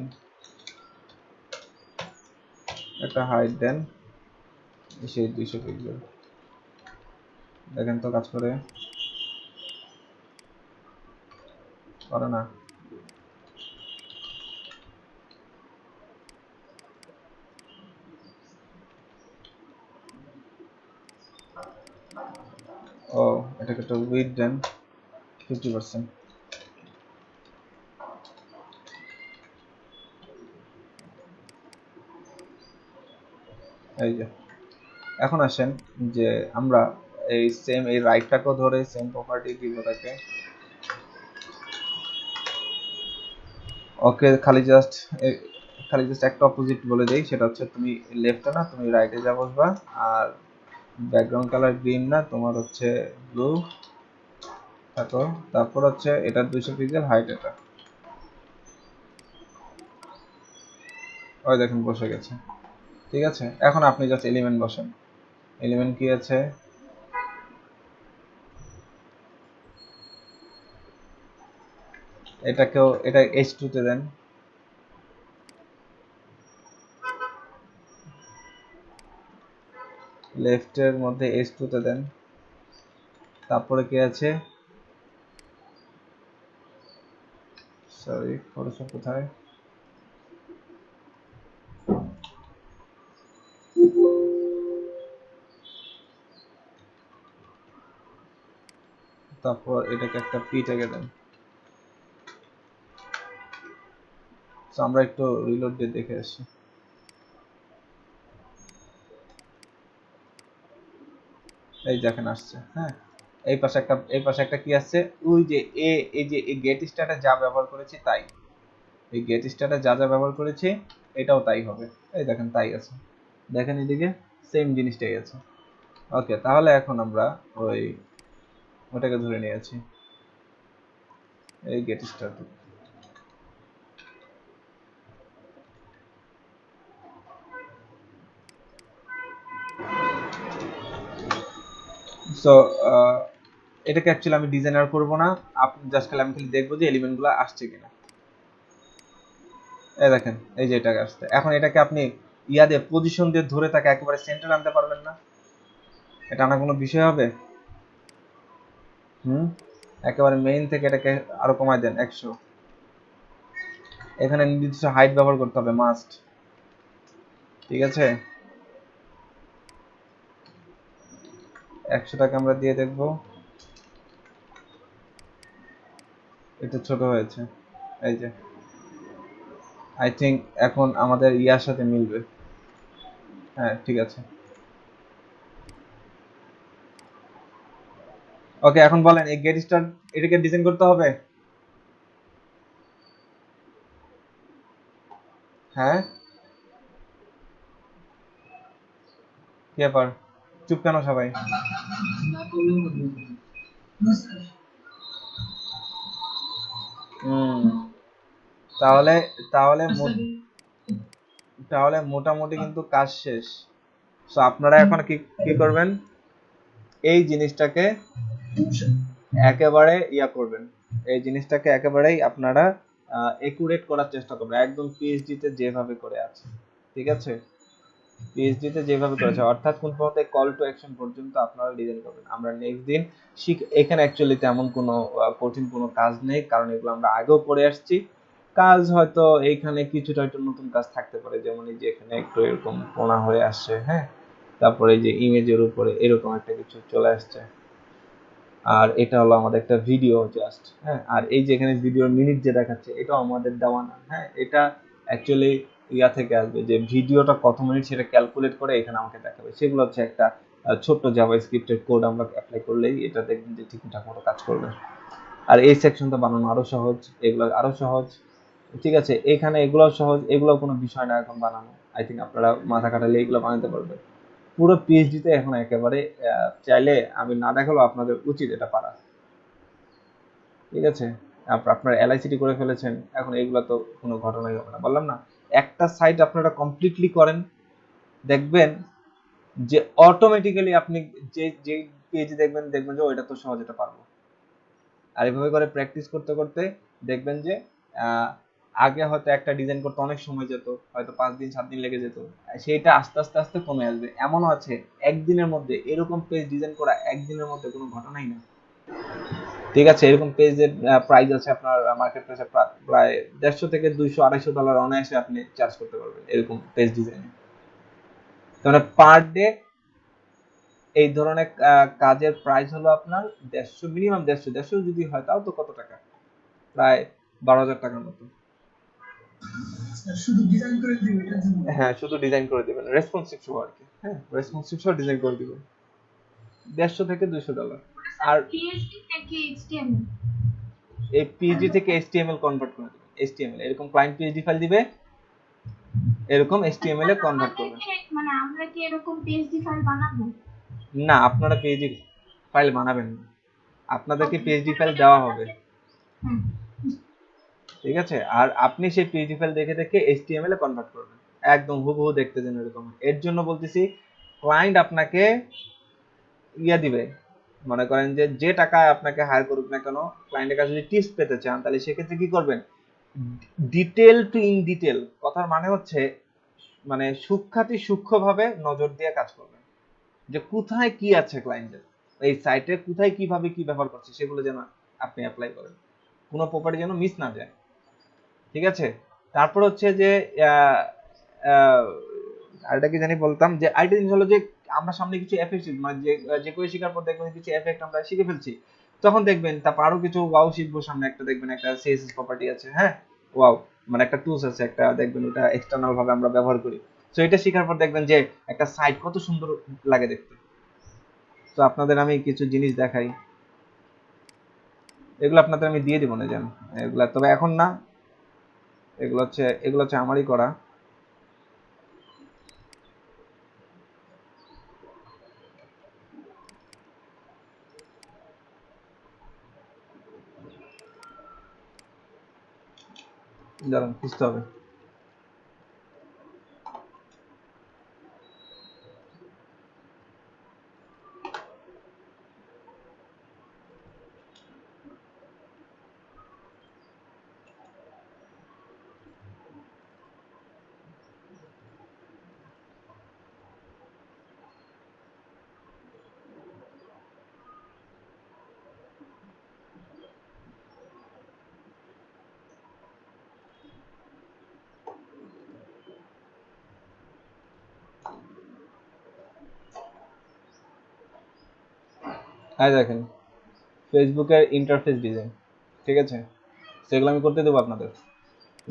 একটা হাইট দেন সেই 200 পিক্সেল। দেখেন তো কাজ করে না? ও, এটাকে একটা উইডথ দেন 50%। এই যে এখন আসেন যে আমরা এই সেম এই রাইটটাকেও ধরে সেম প্রপার্টি দিব তাকে, ওকে, খালি জাস্ট একটা অপোজিট বলে দেই, সেটা হচ্ছে তুমি লেফটে না, তুমি রাইটে যা বসবা। আর ব্যাকগ্রাউন্ড কালার গ্রিন না, তোমার হচ্ছে ব্লু থাকো। তারপর হচ্ছে এটা 200 পিক্সেল হাইট, এটা ওই দেখুন বসে গেছে। ঠিক আছে, এখন আপনি জাস্ট এলিমেন্ট বসেন। এলিমেন্ট কি আছে, এটা H2 তে দেন। লেফটের মধ্যে H2 তে দেন। তারপরে কি আছে, সরি ফটোশপ কোথায়, তারপর এটাকে একটা পি ট্যাগে দেন। তো আমরা একটু রিলোড দিয়ে দেখে আসি। এই দেখেন আসছে, হ্যাঁ। এই পাশে একটা কি আসছে, ওই যে এই যে এই গেট স্টার্টে যা ব্যবহার করেছি তাই, এই গেট স্টার্টে যা যা ব্যবহার করেছি এটাও তাই হবে। এই দেখেন তাই আছে, দেখেন এদিকে সেম জিনিসটাই আছে। ওকে, তাহলে এখন আমরা ওটাকে ধরে নিয়েছি, এই গেট স্টার্ট। সো এটাকে অ্যাকচুয়ালি আমি ডিজাইনার করব না, আপনি জাস্ট আমি খালি দেখবো যে এলিমেন্টগুলো আসছে কিনা। এই দেখেন, এই যে এটাকে আসছে। এখন এটাকে আপনি দিয়ে পজিশন দিয়ে ধরে তাকে একেবারে সেন্টার আনতে পারবেন না, এটা আনা কোনো বিষয় হবে? একেবারে মেইন থেকে এটাকে আরো কমায় দেন 100। এখানে নির্দিষ্ট হাইট ব্যবহার করতে হবে মাস্ট, ঠিক আছে। 100টাকে আমরা দিয়ে দেখবো, এটা ছোট হয়েছে। এই যে আই থিঙ্ক এখন আমাদের ইয়ার সাথে মিলবে। হ্যাঁ ঠিক আছে। ওকে, এখন বলেন এই গেট স্টার এটাকে ডিজাইন করতে হবে? হ্যাঁ, কি ব্যাপার, চুপ কেন সবাই? না করলেও হবে। না স্যার, হুম, তাহলে তাহলে আচ্ছা, তাহলে মোটামুটি কিন্তু কাজ শেষ। সো আপনারা এখন কি কি করবেন, এই জিনিসটাকে একেবারে করবেন, এই জিনিসটাকে একেবারেই আপনারা একুরেট করার চেষ্টা করবেন, একদম পিএইচডি তে যেভাবে করে আছে, ঠিক আছে। পিএইচডি তে যেভাবে করেছে, অর্থাৎ কোন পর্যন্ত কল টু অ্যাকশন পর্যন্ত আপনারা ডিজাইন করবেন। আমরা নেক্সট দিন এখানে অ্যাকচুয়ালি তেমন কোনো কঠিন কোনো কাজ নেই, কারণ এগুলো আমরা আগেও করে আসছি। কাজ হয়তো এইখানে কিছুটা একটু নতুন কাজ থাকতে পারে, যেমন এই যে এখানে একটু এরকম কোণা হয়ে আসছে, হ্যাঁ। তারপরে এই যে ইমেজের উপরে এরকম একটা কিছু চলে আসছে। আর এটা হলো আমাদের একটা ভিডিও জাস্ট, হ্যাঁ। আর এই যে এখানে ভিডিওর মিনিট যে দেখাচ্ছে এটাও আমাদের দেওয়া না, হ্যাঁ। এটা অ্যাকচুয়ালি থেকে আসবে যে ভিডিওটা কত মিনিট সেটা ক্যালকুলেট করে এখানে আমাকে দেখাবে। সেগুলো হচ্ছে একটা ছোট্ট জাভাস্ক্রিপ্টের কোড আমরা অ্যাপ্লাই করলেই এটা দেখবেন যে ঠিকঠাক মতো কাজ করবে। আর এই সেকশনটা বানানো আরো সহজ, এগুলো আরো সহজ, ঠিক আছে। এখানে এগুলো সহজ, এগুলো কোনো বিষয় না এখন বানানো। আই থিঙ্ক আপনারা মাথা খাটালে এগুলো বানাতে পারবেন। পুরো পিএইচডি তে এখন একেবারে চাইলে আমি না দেখালেও আপনাদের উচিত এটা পারা, ঠিক আছে। আপনারা এলআইসিটি করে ফেলেছেন, এখন এগুলো তো কোনো ঘটনাই হবে না, বললাম না। একটা সাইট আপনারা কমপ্লিটলি করেন, দেখবেন যে অটোমেটিক্যালি আপনি যে যে পেজে দেখবেন যে ওইটা তো সহজ, এটা পারবো। আর এভাবে করে প্র্যাকটিস করতে করতে দেখবেন যে আগে হয়তো একটা ডিজাইন করতে অনেক সময় যেত, হয়তো 5 দিন 7 দিন লেগে যেত, সেইটা আস্তে আস্তে আস্তে কমে আসবে। এমনও আছে একদিনের মধ্যে এরকম পেজ ডিজাইন করা একদিনের মধ্যে কোনো ঘটনাই না, ঠিক আছে। এরকম পেজের প্রাইস আছে আপনার মার্কেট প্রাইসে প্রায় 150 থেকে 200 $250 অনায়াসে আপনি চার্জ করতে পারবেন এরকম পেজ ডিজাইনে। তার মানে পার ডে এই ধরনের কাজের প্রাইস হলো আপনার 150, মিনিমাম 150 যদি হয় তাও তো কত টাকা, প্রায় 12,000 টাকার মতো। স্যার শুধু ডিজাইন করে দিবে এটার জন্য? হ্যাঁ, শুধু ডিজাইন করে দিবেন, রেসপন্সিভ সহ আর কি। হ্যাঁ, রেসপন্সিভ সহ ডিজাইন করে দিবেন, 150 থেকে $200। আর পিএইচডি নাকি এইচটিএমএল? এই পিএইচডি থেকে এইচটিএমএল কনভার্ট করে দিবেন, HTML এরকম ক্লায়েন্ট পিএইচডি ফাইল দিবে, এরকম HTML এ কনভার্ট করবেন। মানে আমরা কি এরকম পিএইচডি ফাইল বানাবো? না, আপনারা পিএইচডি ফাইল বানাবেন না, আপনাদেরকে পিএইচডি ফাইল দেওয়া হবে, হুম। ঠিক আছে? আর আপনি সেই পিএইচডি ফাইল দেখে দেখে HTML এ কনভার্ট করবেন, একদম হুবহু দেখতে যেন এরকম। এর জন্য বলতেছি ক্লায়েন্ট আপনাকে দিবে, মনে করেন যে টাকা আপনাকে হায়ার করুক না কেন, ক্লায়েন্টের কাছে যদি টিপস পেতে চান তাহলে সেক্ষেত্রে কি করবেন, ডিটেল টু ইন ডিটেল, কথার মানে হচ্ছে মানে সূক্ষ্মাতি সূক্ষ্মভাবে নজর দিয়ে কাজ করবেন, যে কোথায় কি আছে ক্লায়েন্টের, এই সাইটে কোথায় কিভাবে কি ব্যবহার করছে সেগুলো যেন আপনি অ্যাপ্লাই করেন, কোনো প্রপার্টি যেন মিস না যায়, ঠিক আছে? তারপর হচ্ছে যে আরেকটা কি জানি বলতাম, যে আরেকটা জিনিস হলো যে আমরা সামনে কিছু এফেক্ট, মানে যে করে শেখার পর দেখবেন কিছু এফেক্ট আমরা শিখে ফেলছি, তখন দেখবেন তারপর আরো কিছু ওয়াও শিখবো সামনে, একটা দেখবেন একটা সিএসএস প্রপার্টি আছে, হ্যাঁ ওয়াও, মানে একটা টুলস আছে একটা, দেখবেন ওটা এক্সটার্নাল ভাবে আমরা ব্যবহার করি। তো এটা শেখার পর দেখবেন যে একটা সাইট কত সুন্দর লাগে দেখতে। তো আপনাদের আমি কিছু জিনিস দেখাই, এগুলো আপনাদের আমি দিয়ে দিব না জান, এগুলা তবে এখন না, এগুলো হচ্ছে আমারই করা। দাঁড়ান, খুঁজতে হবে। এই দেখেন ফেসবুকের ইন্টারফেস ডিজাইন, ঠিক আছে? সেগুলো আমি করতে দেবো আপনাদের,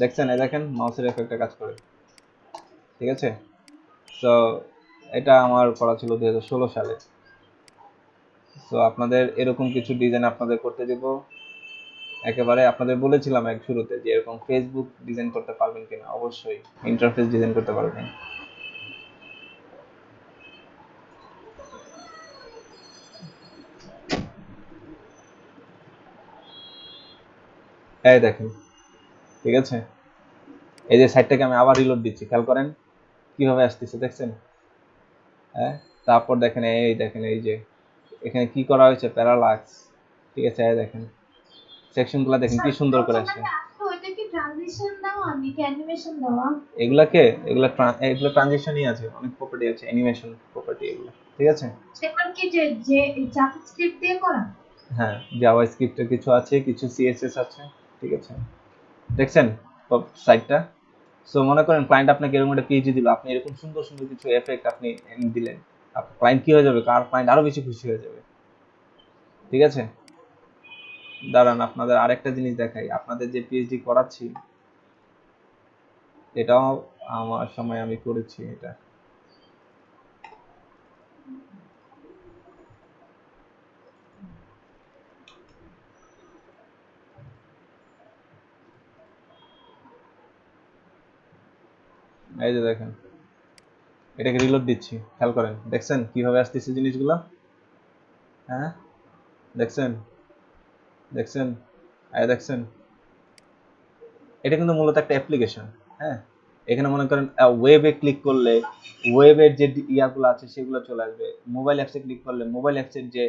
দেখছেন? এই দেখেন মাউসের এফেক্টে কাজ করে, ঠিক আছে? সো এটা আমার করা ছিল 2016 সালে। সো আপনাদের এরকম কিছু ডিজাইন আপনাদের করতে দেব, একেবারে আপনাদের বলেছিলাম এক শুরুতে যে এরকম ফেসবুক ডিজাইন করতে পারবেন কিনা, অবশ্যই ইন্টারফেস ডিজাইন করতে পারবেন। এই দেখেন, ঠিক আছে? এই যে সাইটটাকে আমি আবার রিলোড দিচ্ছি, খেয়াল করেন কিভাবে আসতেছে, দেখছেন? হ্যাঁ, তারপর দেখেন এই যে এখানে কি করা হয়েছে, প্যারালাক্স, ঠিক আছে? এই দেখেন সেকশনগুলো দেখেন কি সুন্দর করে আসছে। ওইটা কি ট্রানজিশন দেওয়া নাকি অ্যানিমেশন দেওয়া? এগুলো ট্রানজিশনই আছে, অনেক প্রপার্টি আছে, অ্যানিমেশন প্রপার্টি এগুলো, ঠিক আছে? সেটা কি যে জাভাস্ক্রিপ্ট দিয়ে করা? হ্যাঁ, জাভাস্ক্রিপ্টের কিছু আছে, কিছু সিএসএস আছে, ঠিক আছে? দেখছেন সাইটটা? সো মনে করেন ক্লায়েন্ট আপনাকে এরকম একটা পিএইচডি দিল, আপনি এরকম সুন্দর সুন্দর কিছু এফেক্ট আপনি দিলেন, ক্লায়েন্ট কি হয়ে যাবে, ক্লায়েন্ট আরো বেশি খুশি হয়ে যাবে, ঠিক আছে? দাঁড়ান আপনাদের আরেকটা জিনিস দেখাই, আপনাদের যে পিএইচডি করাচ্ছি এটাও আমার সময় আমি করেছি এটা। এই যে দেখেন, এটাকে রিলোড দিচ্ছি, খেয়াল করেন, দেখছেন কিভাবে আসতেছে জিনিসগুলো? হ্যাঁ, দেখছেন? দেখছেন? এটা কিন্তু মূলত একটা অ্যাপ্লিকেশন, হ্যাঁ? এখানে মনে করেন ওয়েবে ক্লিক করলে ওয়েবের যে ইয়াগুলো আছে সেগুলো চলে আসবে, মোবাইল অ্যাপসে ক্লিক করলে মোবাইল অ্যাপসের যে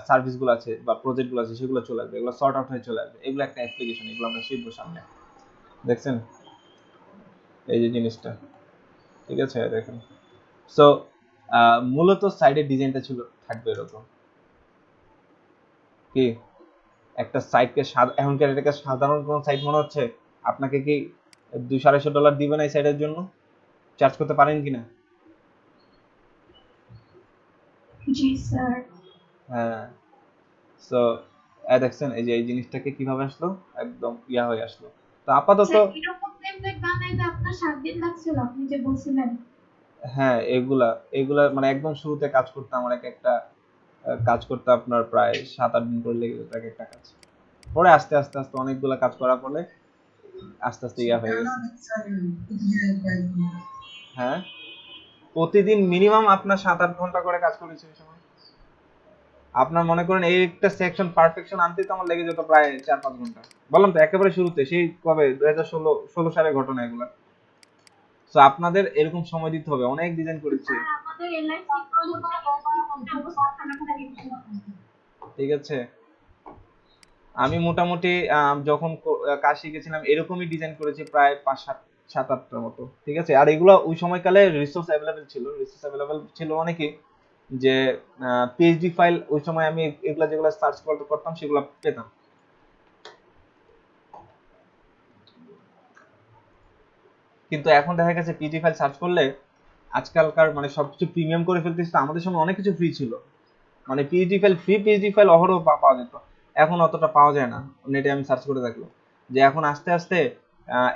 সার্ভিসগুলো আছে বা প্রজেক্টগুলো আছে সেগুলো চলে আসবে, এগুলো সর্ট আউট হয়ে চলে আসবে, এগুলো একটা অ্যাপ্লিকেশন, এগুলো আমরা শিখবো সামনে, দেখছেন? এই যে জিনিসটা, ঠিক আছে? দেখেন, সো মূলত সাইডের ডিজাইনটা ছিল থাকবে এরকম, কি একটা সাইটকে এখনকার এটাকে সাধারণ কোন সাইট মনে হচ্ছে? আপনাকে কি $200-250 দিবে না এই সাইটের জন্য? চার্জ করতে পারেন কিনা? জি স্যার। হ্যাঁ, সো দেখছেন এই যে এই জিনিসটাকে কিভাবে আসলো, একদম ইয়া হয়ে আসলো। তো আপাতত এরকম টেমপ্লেট বানাইতে আপনার 7 দিন লাগছিল আপনি যে বলছিলেন। হ্যাঁ, এগুলা মানে একদম শুরুতে কাজ করতে আমার একটা কাজ করতে আপনার প্রায় 7-8 দিন করে লেগে যেত এক একটা কাজ। পরে আস্তে আস্তে অনেকগুলা কাজ করার পরে আস্তে আস্তে ইয়া হয়ে টানা গেছে। দেখছি প্রতিদিন প্রায় 1 ঘন্টা। হ্যাঁ, প্রতিদিন মিনিমাম আপনার 7-8 ঘন্টা করে কাজ করেছি এই সময়। আপনার মনে করেন এই একটা সেকশন পারফেকশন আনতে তো আমার লেগে যেত প্রায় 4-5 ঘন্টা। বললাম তো একেবারে শুরুতে, সেই কবে 2016 সালের ঘটনা এগুলা। তো আপনাদের এরকম সময় দিতে হবে, অনেক ডিজাইন করেছি। আর আমাদের এলআইসি করলে কোনো অবস্থা খারাপ থাকে কিছু না। ঠিক আছে, আমি মোটামুটি যখন কাজ শিখেছিলাম এরকমই ডিজাইন করেছি প্রায় 5-7-8টার মতো। ঠিক আছে, আর এগুলো ওই সময়কালে রিসোর্স অ্যাভেলেবেল ছিল অনেকে, যে পিএইচডি ফাইল ওই সময় আমি এগুলা যেগুলো সার্চ করতাম সেগুলো পেতাম। কিন্তু এখন দেখা গেছে পিএইচডি ফাইল সার্চ করলে আজকালকার মানে সবকিছু প্রিমিয়াম করে ফেলতেছে। তো আমাদের সময় অনেক কিছু ফ্রি ছিল, মানে পিএইচডি ফাইল অহরহ পাওয়া যেত। এখন অতটা পাওয়া যায় না নেটে, আমি সার্চ করে দেখলাম যে এখন আস্তে আস্তে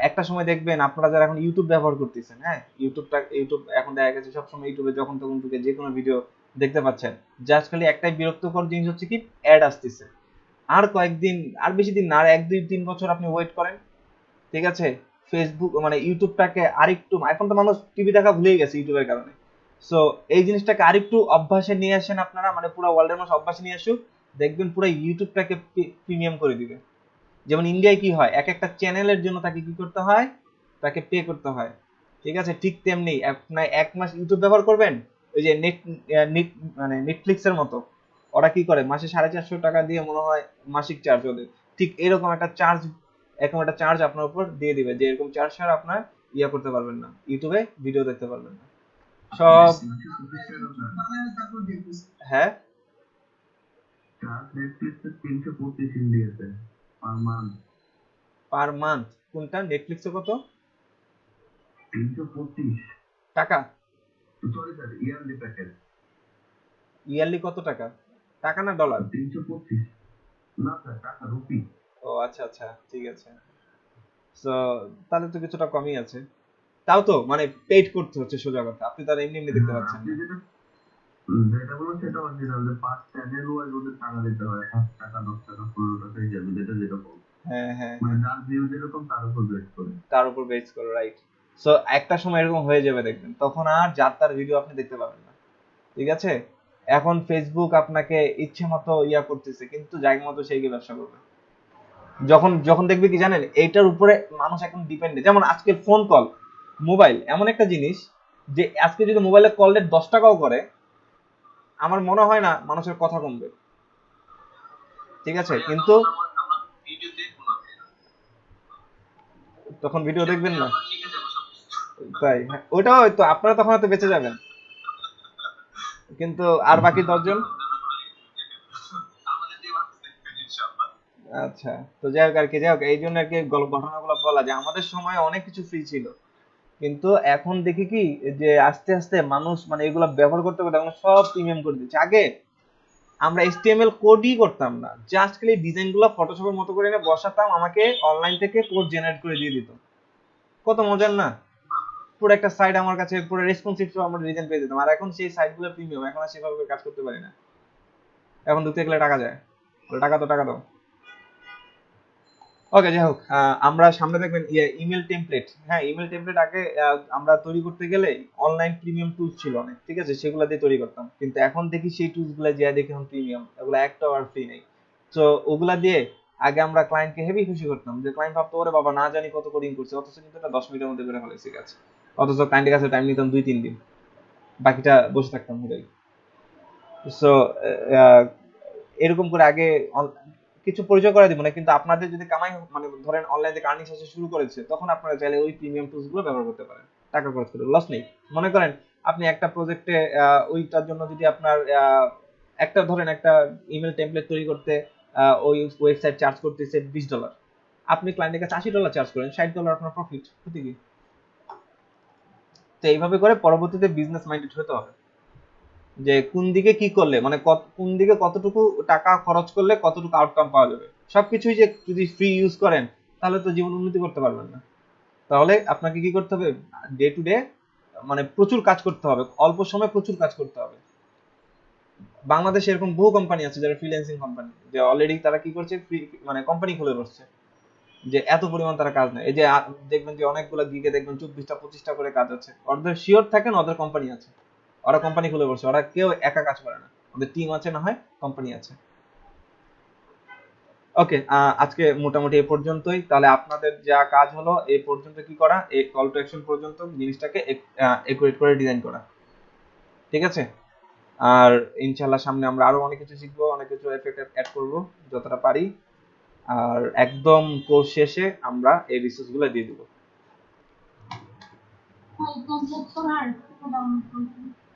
একটা সময় দেখবেন আপনারা যারা এখন ইউটিউব ব্যবহার করতেছেন, হ্যাঁ ইউটিউব এখন দেখা গেছে সবসময় ইউটিউবে যখন তখন ঢুকে যে কোনো ভিডিও দেখতে পাচ্ছেন। জাস্ট খালি একটাই বিরক্তকর জিনিস হচ্ছে কি, অ্যাড আসতেছে। আর কয়েকদিন, আর বেশি দিন না, আর 1-2-3 বছর আপনি ওয়েট করেন, ঠিক আছে, ফেসবুক মানে ইউটিউবটাকে আরেকটু, এখন তো মানুষ টিভি দেখা ভুলেই গেছে ইউটিউবের কারণে। সো এই জিনিসটাকে আরেকটু অভ্যাসে নিয়ে আসেন আপনারা, মানে পুরো ওয়ার্ল্ডের মানুষ অভ্যাসে নিয়ে আসুক, দেখবেন পুরো ইউটিউবটাকে প্রিমিয়াম করে দিবে। যেমন ইন্ডিয়ায় কি হয়, এক একটা চ্যানেলের জন্য তাকে কি করতে হয়, তাকে পে করতে হয়। ঠিক আছে, ঠিক তেমনি আপনার 1 মাস ইউটিউব ব্যবহার করবেন, ওই যে নেট মানে নেটফ্লিক্সের মতো ওরা কি করে, মাসে 450 টাকা দিয়ে মনে হয় মাসিক চার্জ ওদের, ঠিক এরকম একটা চার্জ আপনার উপর দিয়ে দিবে, যে এরকম চার্জ ছাড়া আপনার ইয়া করতে পারবেন না, ইউটিউবে ভিডিও দেখতে পারবেন না সব। বাংলায় তারপর দেখতেছি। হ্যাঁ, নেটফ্লিক্সে 325 ইন্ডিয়াতে পার মান্থ। পার মান্থ কোনটা, নেটফ্লিক্সে কত 325 টাকা? Sorry sir, yearly package. Yearly কত টাকা, টাকা না ডলার? 325 না স্যার, টাকা, রুপি। ও আচ্ছা আচ্ছা, ঠিক আছে। তো তাহলে তো কিছুটা কমই আছে। তাও তো মানে পেইড করতে হচ্ছে সোজা কথা, আপনি তো আর এমনি এমনি দেখতে পাচ্ছেন আপনি না। যেটা বলুন সেটা অরিজিনাল, যে পার চ্যানেল ওয়াইজ ওদের টাকা দিতে হয়, 5 টাকা 10 টাকা 15 টাকা হিসাবে, যেটা যেরকম, হ্যাঁ হ্যাঁ, মানে যার ভিউ যেরকম তার উপর বেস করে। তার উপর বেস করে, রাইট। সো একটা সময় এরকম হয়ে যাবে দেখবেন, তখন আর যার তার ভিডিও আপনি দেখতে পাবেন না। ঠিক আছে, এখন ফেসবুক আপনাকে ইচ্ছে মতো ইয়া করতেছে, কিন্তু জায়গা মতো সেই গিয়ে ব্যবসা করবে। যখন যখন দেখবে কি জানেন, এইটার উপরে মানুষ এখন ডিপেন্ডেন্ট। যেমন আজকে ফোন কল, মোবাইল এমন একটা জিনিস, যে আজকে যদি মোবাইলে কল রেট 10 টাকাও করে, আমার মনে হয় না মানুষের কথা কমবে। ঠিক আছে, কিন্তু তখন ভিডিও দেখবেন না, তাই হ্যাঁ, ওইটাও হয়তো আপনারা তখন হয়তো বেঁচে যাবেন, কিন্তু আর বাকি 10 জন। আচ্ছা, তো যাই হোক আর কি, যাই হোক এই জন্য আর কি ঘটনাগুলো বলা, যে আমাদের সময় অনেক কিছু ফ্রি ছিল, কিন্তু এখন দেখি কি, যে আস্তে আস্তে মানুষ মানে এগুলো ব্যবহার করতে করতে এখন সব প্রিমিয়াম করে দিচ্ছে। আগে আমরা HTML কোডই করতাম না, জাস্ট খালি ডিজাইন গুলো ফটোশপের মতো করে এনে বসাতাম, আমাকে অনলাইন থেকে কোড জেনারেট করে দিয়ে দিত। কত মজার না, পুরো একটা সাইট আমার কাছে পুরো রেসপন্সিভ আমরা ডিজাইন পেয়ে যেতাম। আর এখন সেই সাইট গুলো প্রিমিয়াম, এখন আর সেভাবে কাজ করতে পারি না, এখন ঢুকতে গেলে টাকা যায়, বলে টাকা দাও। ওকে, যাই হোক, আমরা সামনে দেখবেন ইমেল টেমপ্লেট। হ্যাঁ, ইমেল টেমপ্লেট আগে আমরা তৈরি করতে গেলে অনলাইন প্রিমিয়াম টুলস ছিল অনেক, ঠিক আছে, সেগুলো দিয়ে তৈরি করতাম। কিন্তু এখন দেখি সেই টুলস গুলো যে দেখি এখন প্রিমিয়াম, ওগুলো একটাও আর ফ্রি নেই। তো ওগুলা দিয়ে আগে আমরা ক্লায়েন্টকে হেভি খুশি করতাম, যে ক্লায়েন্ট ভাবতো ওরে বাবা না জানি কত কোডিং করছে, অথচ কিন্তু এটা 10 মিনিটের মধ্যে করে ফেলেছি কাজ। অথচ ক্লায়েন্টের কাছে টাইম নিতাম 2-3 দিন, বাকিটা বসে থাকতাম হোটেল। সো এরকম করে আগে কিছু পরিচয় করে দিব না, কিন্তু আপনাদের যদি কামাই মানে ধরেন অনলাইন থেকে আর্নিংস আসা শুরু করেছে, তখন আপনারা চাইলে ওই প্রিমিয়াম টুলস গুলো ব্যবহার করতে পারেন, টাকা খরচ করে, লস নেই। মনে করেন আপনি একটা প্রজেক্টে ওইটার জন্য যদি আপনার একটা ধরেন একটা ইমেল টেমপ্লেট তৈরি করতে ওই ওয়েবসাইট চার্জ করতেছে $20, আপনি ক্লায়েন্টের কাছে $80 চার্জ করেন, $60 আপনার প্রফিট, ক্ষতি কি? তো এইভাবে করে পরবর্তীতে বিজনেস মাইন্ডেড হতে হবে, যে কোন দিকে কি করলে মানে কোন দিকে কতটুকু টাকা খরচ করলে কতটুকু আউটকাম পাওয়া যাবে। সবকিছুই যে যদি ফ্রি ইউজ করেন তাহলে তো জীবন উন্নতি করতে পারবেন না। তাহলে আপনাকে কি করতে হবে, ডে টু ডে মানে প্রচুর কাজ করতে হবে, অল্প সময়ে প্রচুর কাজ করতে হবে। বাংলাদেশে এরকম বহু কোম্পানি আছে যারা ফ্রিল্যান্সিং কোম্পানি, যে অলরেডি তারা কি করছে, ফ্রি মানে কোম্পানি খুলে বসছে, যে এত পরিমাণ তারা কাজ নেয়। এই যে দেখবেন যে অনেকগুলো গিগে দেখবেন 24টা 25টা করে কাজ আছে, ওদের শিওর থাকেন ওদের কোম্পানি আছে, ওরা কোম্পানি খুলে বসে, ওরা কেউ একা কাজ করে না, ওদের টিম আছে, না হয় কোম্পানি আছে। ওকে, আজকে মোটামুটি এ পর্যন্তই। তাহলে আপনাদের যা কাজ হলো এই পর্যন্ত কি করা, এই কল টু অ্যাকশন পর্যন্ত জিনিসটাকে একুরেট করে ডিজাইন করা, ঠিক আছে? আর ইনশাল্লাহ সামনে আমরা আরো অনেক কিছু শিখবো, অনেক কিছু এফেক্ট অ্যাড করবো যতটা পারি। আর একদম কোর্স শেষে আমরা এই রিসোর্স গুলো দিয়ে দিব।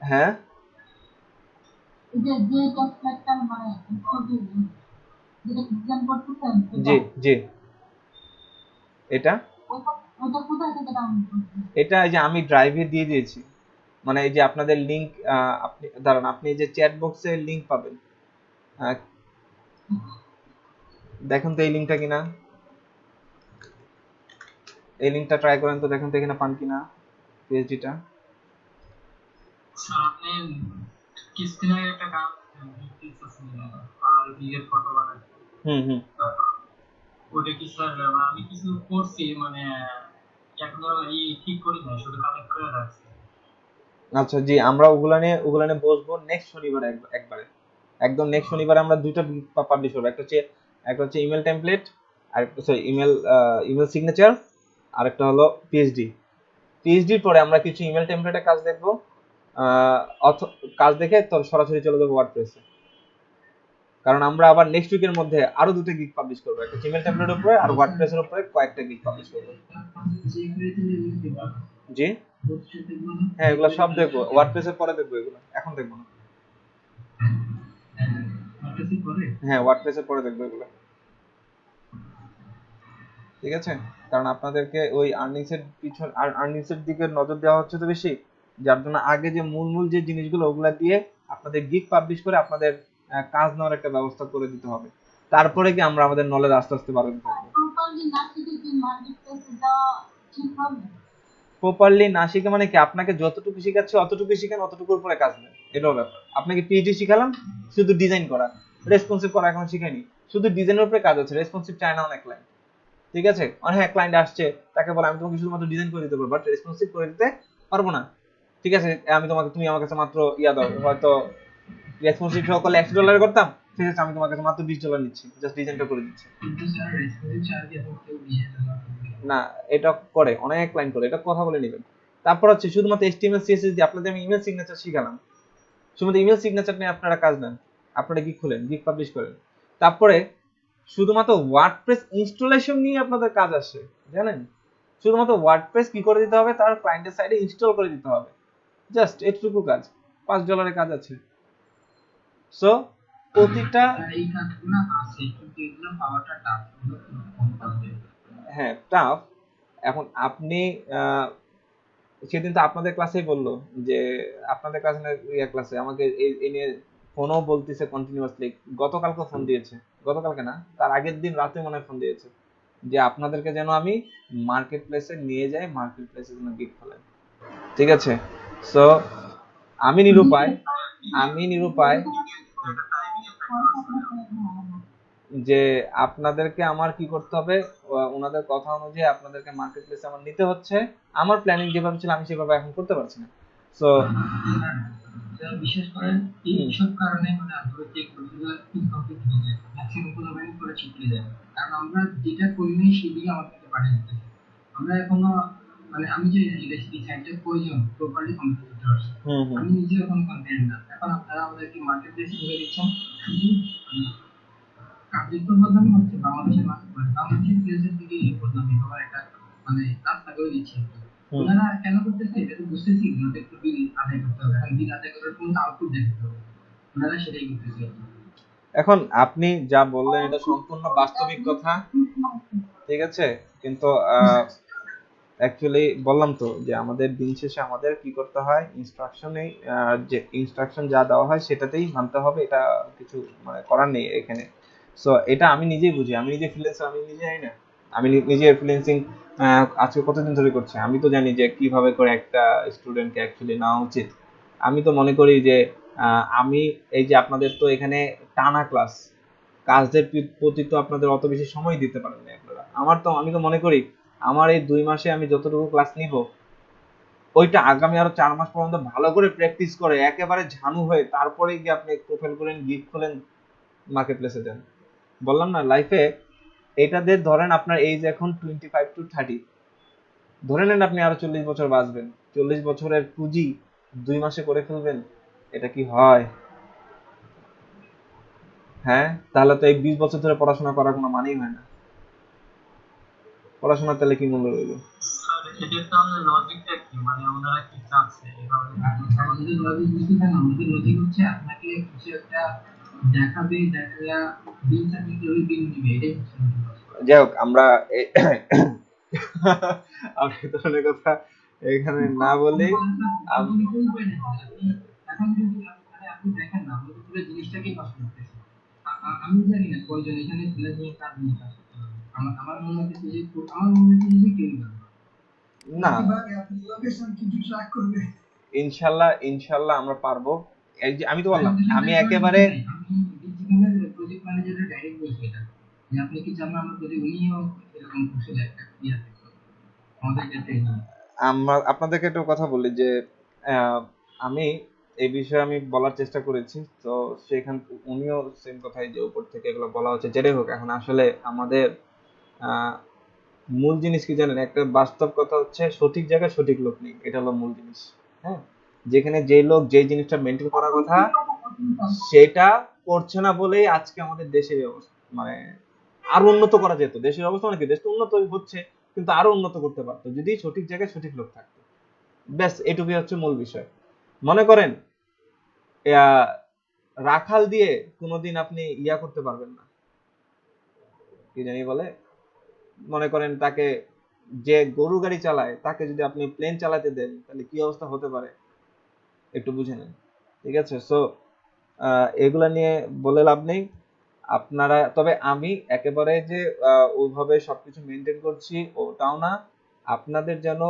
হ্যাঁ, জি জি, এটা এটা এই যে আমি ড্রাইভে দিয়ে দিয়েছি, মানে এই যে আপনাদের লিংক, আপনি দাঁড়ান, আপনি এই যে চ্যাট বক্সে লিংক পাবেন, দেখুন তো এই লিংকটা কিনা, এই লিংকটা ট্রাই করেন তো, দেখুন তো এখানে পান কিনা পিএইচডিটা। স্যার আপনি কিছুদিন আগে একটা কাজ আর বিয়ের ফটো বানাই, হুম, ওটা কি স্যার আমি কিছু করছি, মানে এখনো ঠিক করি না, শুধু কালেক্ট করে রাখছি। আচ্ছা জি, আমরা ওগুলা নিয়ে বসবো নেক্সট শনিবার, একবারে একদম নেক্সট শনিবার আমরা দুইটা পাবলিশ করবো। একটা হচ্ছে ইমেল টেমপ্লেট, আর একটা সরি ইমেল সিগনেচার, আর একটা হলো পিএইচডির পরে আমরা কিছু ইমেল টেমপ্লেটের কাজ দেখবো, কাজ দেখে তো সরাসরি চলে যাবো ওয়ার্ডপ্রেসে, কারণ আমরা আবার নেক্সট উইকের মধ্যে আরো দুটো গিগ পাবলিশ করবো, একটা ইমেল টেমপ্লেটের উপরে আর ওয়ার্ডপ্রেসের উপরে কয়েকটা গিগ পাবলিশ করবো। জি হ্যাঁ, এগুলো সব দেখবো ওয়ার্ডপ্রেসের পরে দেখবো, এগুলো এখন দেখবো না। হ্যাঁ, ওয়ার্ডপ্রেসের পরে দেখবো এগুলো, ঠিক আছে? কারণ আপনাদেরকে ওই আর্নিংস এর দিকে নজর দেওয়া হচ্ছে তো বেশি, যার জন্য আগে যে মূল যে জিনিসগুলো ওগুলা দিয়ে আপনাদের গিগ পাবলিশ করে আপনাদের কাজ নেওয়ার একটা ব্যবস্থা করে দিতে হবে, তারপরে কি আমরা আমাদের নলেজ আস্তে আস্তে বাড়াতে থাকবো। প্রপারলি না শিখে মানে কি, আপনাকে যতটুকু শিখাচ্ছি অতটুকু শিখেন, অতটুকুর উপরে কাজ নেই, এটাও ব্যাপার। আপনাকে পিএইচডি শিখালাম শুধু ডিজাইন করা, রেসপন্সিভ করা এখন শিখাইনি, শুধু ডিজাইনের উপরে কাজ আছে, রেসপন্সিভ চায় না অনেক ক্লায়েন্ট, ঠিক আছে? আর হ্যাঁ, ক্লায়েন্ট আসছে, তাকে বলে আমি তোমাকে শুধুমাত্র ডিজাইন করে দিতে পারবো, বাট রেসপন্সিভ করে দিতে পারবো না, ঠিক আছে? তুমি আমার কাছে মাত্র দাও, হয়তো রেসপন্সিভ সহ করলে $100 করতাম, ঠিক আছে আমি তোমার কাছে মাত্র $20 নিচ্ছি, জাস্ট ডিজাইনটা করে দিচ্ছি। কিন্তু স্যার রেসপন্সিভ চার্জ এখন কেউ দিয়ে না, এটা করে অনেক ক্লায়েন্ট করে, এটা কথা বলে নেবেন। তারপর হচ্ছে শুধুমাত্র HTML CSS দিয়ে আপনাদের আমি ইমেল সিগনেচার শিখালাম, শুধুমাত্র ইমেল সিগনেচার নিয়ে আপনারা কাজ নেন, আপনারা গিগ খুলেন, গিগ পাবলিশ করেন। তারপরে শুধুমাত্র ওয়ার্ডপ্রেস ইনস্টলেশন নিয়ে আপনাদের কাজ আসে, জানেন? শুধুমাত্র ওয়ার্ডপ্রেস কি করে দিতে হবে, তার ক্লায়েন্টের সাইডে ইনস্টল করে দিতে হবে, জাস্ট এটুকু কাজ, $5 কাজ আছে। সো প্রতিটা এই কাজগুলো আছে, কিন্তু এগুলো পাওয়াটা টাফ, হ্যাঁ টাফ। এখন আপনি সেদিন তো আপনাদের ক্লাসেই বললো যে আপনাদের ক্লাসে আমাকে এই নিয়ে ফোনও বলতেছে কন্টিনিউয়াসলি, গতকালকে ফোন দিয়েছে, গতকালকে না তার আগের দিন রাতে মনে হয় ফোন দিয়েছে, যে আপনাদেরকে যেন আমি মার্কেট প্লেসে নিয়ে যাই, মার্কেট প্লেসে যেন গিগ খোলেন, ঠিক আছে? সো আমি নিরুপায় যে আপনাদেরকে আমার কি করতে হবে, ওনাদের কথা অনুযায়ী আপনাদেরকে মার্কেট প্লেসে আমার নিতে হচ্ছে, আমার প্ল্যানিং যেভাবে ছিল আমি সেভাবে এখন করতে পারছি না। সো বিশেষ করে এই সব কারণে মানে আন্তর্জাতিক প্রতিযোগিতা ইনকমপ্লিট হয়ে যায়, ম্যাক্সিমাম কোলাবরেট করে ছিটকে যায়, কারণ আমরা যেটা করিনি সেদিকে আমাদেরকে পাঠিয়ে দিতে, আমরা এখনো মানে আমি যে এই সাইটটা প্রয়োজন প্রপারলি কমপ্লিট করতে পারছি, আমি নিজে এখন কনফিডেন্ট না। এখন আপনারা আমাদেরকে মার্কেট প্লেস করে দিচ্ছেন, শুধু কার্যকর বদনামি হচ্ছে বাংলাদেশের বাংলাদেশের প্লেসের দিকে এই বদনামি হওয়ার একটা মানে রাস্তা করে দিচ্ছে। ওনারা কেন করতেছে এটা তো বুঝতেছি, ওনাদের একটু বিল আদায় করতে হবে, এখন বিল আদায় করার কোনো আউটপুট দেখতে হবে, ওনারা সেটাই করতেছে। এখন আপনি যা বললেন এটা সম্পূর্ণ বাস্তবিক কথা, ঠিক আছে? কিন্তু অ্যাকচুয়ালি বললাম তো যে আমাদের দিন শেষে আমাদের কি করতে হয়, যে ইনস্ট্রাকশন যা দেওয়া হয় সেটাতেই মানতে হবে, এটা কিছু মানে করার নেই এখানে। সো এটা আমি নিজেই বুঝি, আমি নিজে ফ্রিল্যান্সার, আমি নিজে জানি না, আমি নিজে ফ্রিল্যান্সিং আজকে কতদিন ধরে করছি, আমি তো জানি যে কিভাবে করে একটা স্টুডেন্টকে অ্যাকচুয়ালি নেওয়া উচিত। আমি তো মনে করি যে আমি এই যে আপনাদের তো এখানে টানা ক্লাস, কাজের প্রতি তো আপনাদের অত বেশি সময় দিতে পারেন না আপনারা। আমি তো মনে করি আমার এই 2 মাসে আমি যতটুকু ক্লাস নিব ওইটা আগামী আরো 4 মাস পর্যন্ত ভালো করে প্র্যাকটিস করে একেবারে ঝানু হয়ে তারপরে গিয়ে আপনি প্রোফাইল করেন, গিগ খোলেন, মার্কেট প্লেসে যান। বললাম না লাইফে এটা দিয়ে ধরেন আপনার এইজ এখন 25 to 30, ধরে নেন আপনি আরো 40 বছর বাঁচবেন, 40 বছরের পুঁজি 2 মাসে করে ফেলবেন, এটা কি হয়? হ্যাঁ, তাহলে তো এই 20 বছর ধরে পড়াশোনা করার কোনো মানেই হয় না। পড়াশোনার তাহলে কি মূল্য রইল? এটার তাহলে লজিকটা কি, মানে ওনারা কি চাচ্ছে এভাবে? আমাদের লজিক বুঝতে না, আমাদের লজিক হচ্ছে আপনাকে কিছু একটা দেখাবে, দেখায়া বিল সার্টিফিকেট ওই বিল নিবে, এটাই হচ্ছে আমাদের logic। যাই হোক আমরা আমি এই ধরনের কথা এখানে না বলি। আপনি বলবেন না, আপনি এখন যদি মানে আপনি দেখেন না, আমরা তো পুরো জিনিসটাকেই নষ্ট করতেছি। আমি জানি না কয়জন এখানে প্ল্যান নিয়ে কাজ নিয়ে কাজ করতে পারবে। আমার মনে হচ্ছে যে কেউ না। না, কিভাবে আপনি লোকেশন কিছু ট্র্যাক করবে? ইনশাল্লাহ আমরা পারবো। এই যে আমি তো বললাম আমি একেবারে আমি ডিজিটালের প্রজেক্ট ম্যানেজারের ডাইরেক্ট বলছি এটা, যে আপনি কি চান আমার প্রতি উনিও এরকম কুশল একটা ইয়ে থাকতো আমাদের ক্ষেত্রে। আপনাদেরকে একটু কথা বলি যে আহ, আমি এই বিষয়ে আমি বলার চেষ্টা করেছি, তো সেখান উনিও সেম কথাই যে উপর থেকে এগুলো বলা হচ্ছে। যেটাই হোক, এখন আসলে আমাদের আহ, মূল জিনিস কি জানেন, একটা বাস্তব কথা হচ্ছে সঠিক জায়গায় সঠিক লোক নেই, এটা হলো মূল জিনিস। হ্যাঁ, যেখানে যে লোক যে জিনিসটা মেনটেন করার কথা সেটা করছে না বলেই আজকে আমাদের দেশের এই অবস্থা। মানে আরো উন্নত করা যেত, দেশের অবস্থা নাকি দেশ তো উন্নত হচ্ছে, কিন্তু আরো উন্নত করতে পারতো যদি সঠিক জায়গায় সঠিক লোক থাকতো। ব্যাস এটুকুই হচ্ছে মূল বিষয়। মনে করেন আহ, রাখাল দিয়ে কোনোদিন আপনি ইয়া করতে পারবেন না, কি জানি বলে, মনে করেন তাকে, যে গরু গাড়ি চালায় তাকে যদি আপনি প্লেন চালাতে দেন তাহলে কি অবস্থা হতে পারে একটু বুঝে নেন। ঠিক আছে, সো এগুলা নিয়ে বলে লাভ নেই আপনারা। তবে আমি একেবারে যে ওইভাবে সবকিছু মেনটেন করছি ওটাও না, আপনাদের যেন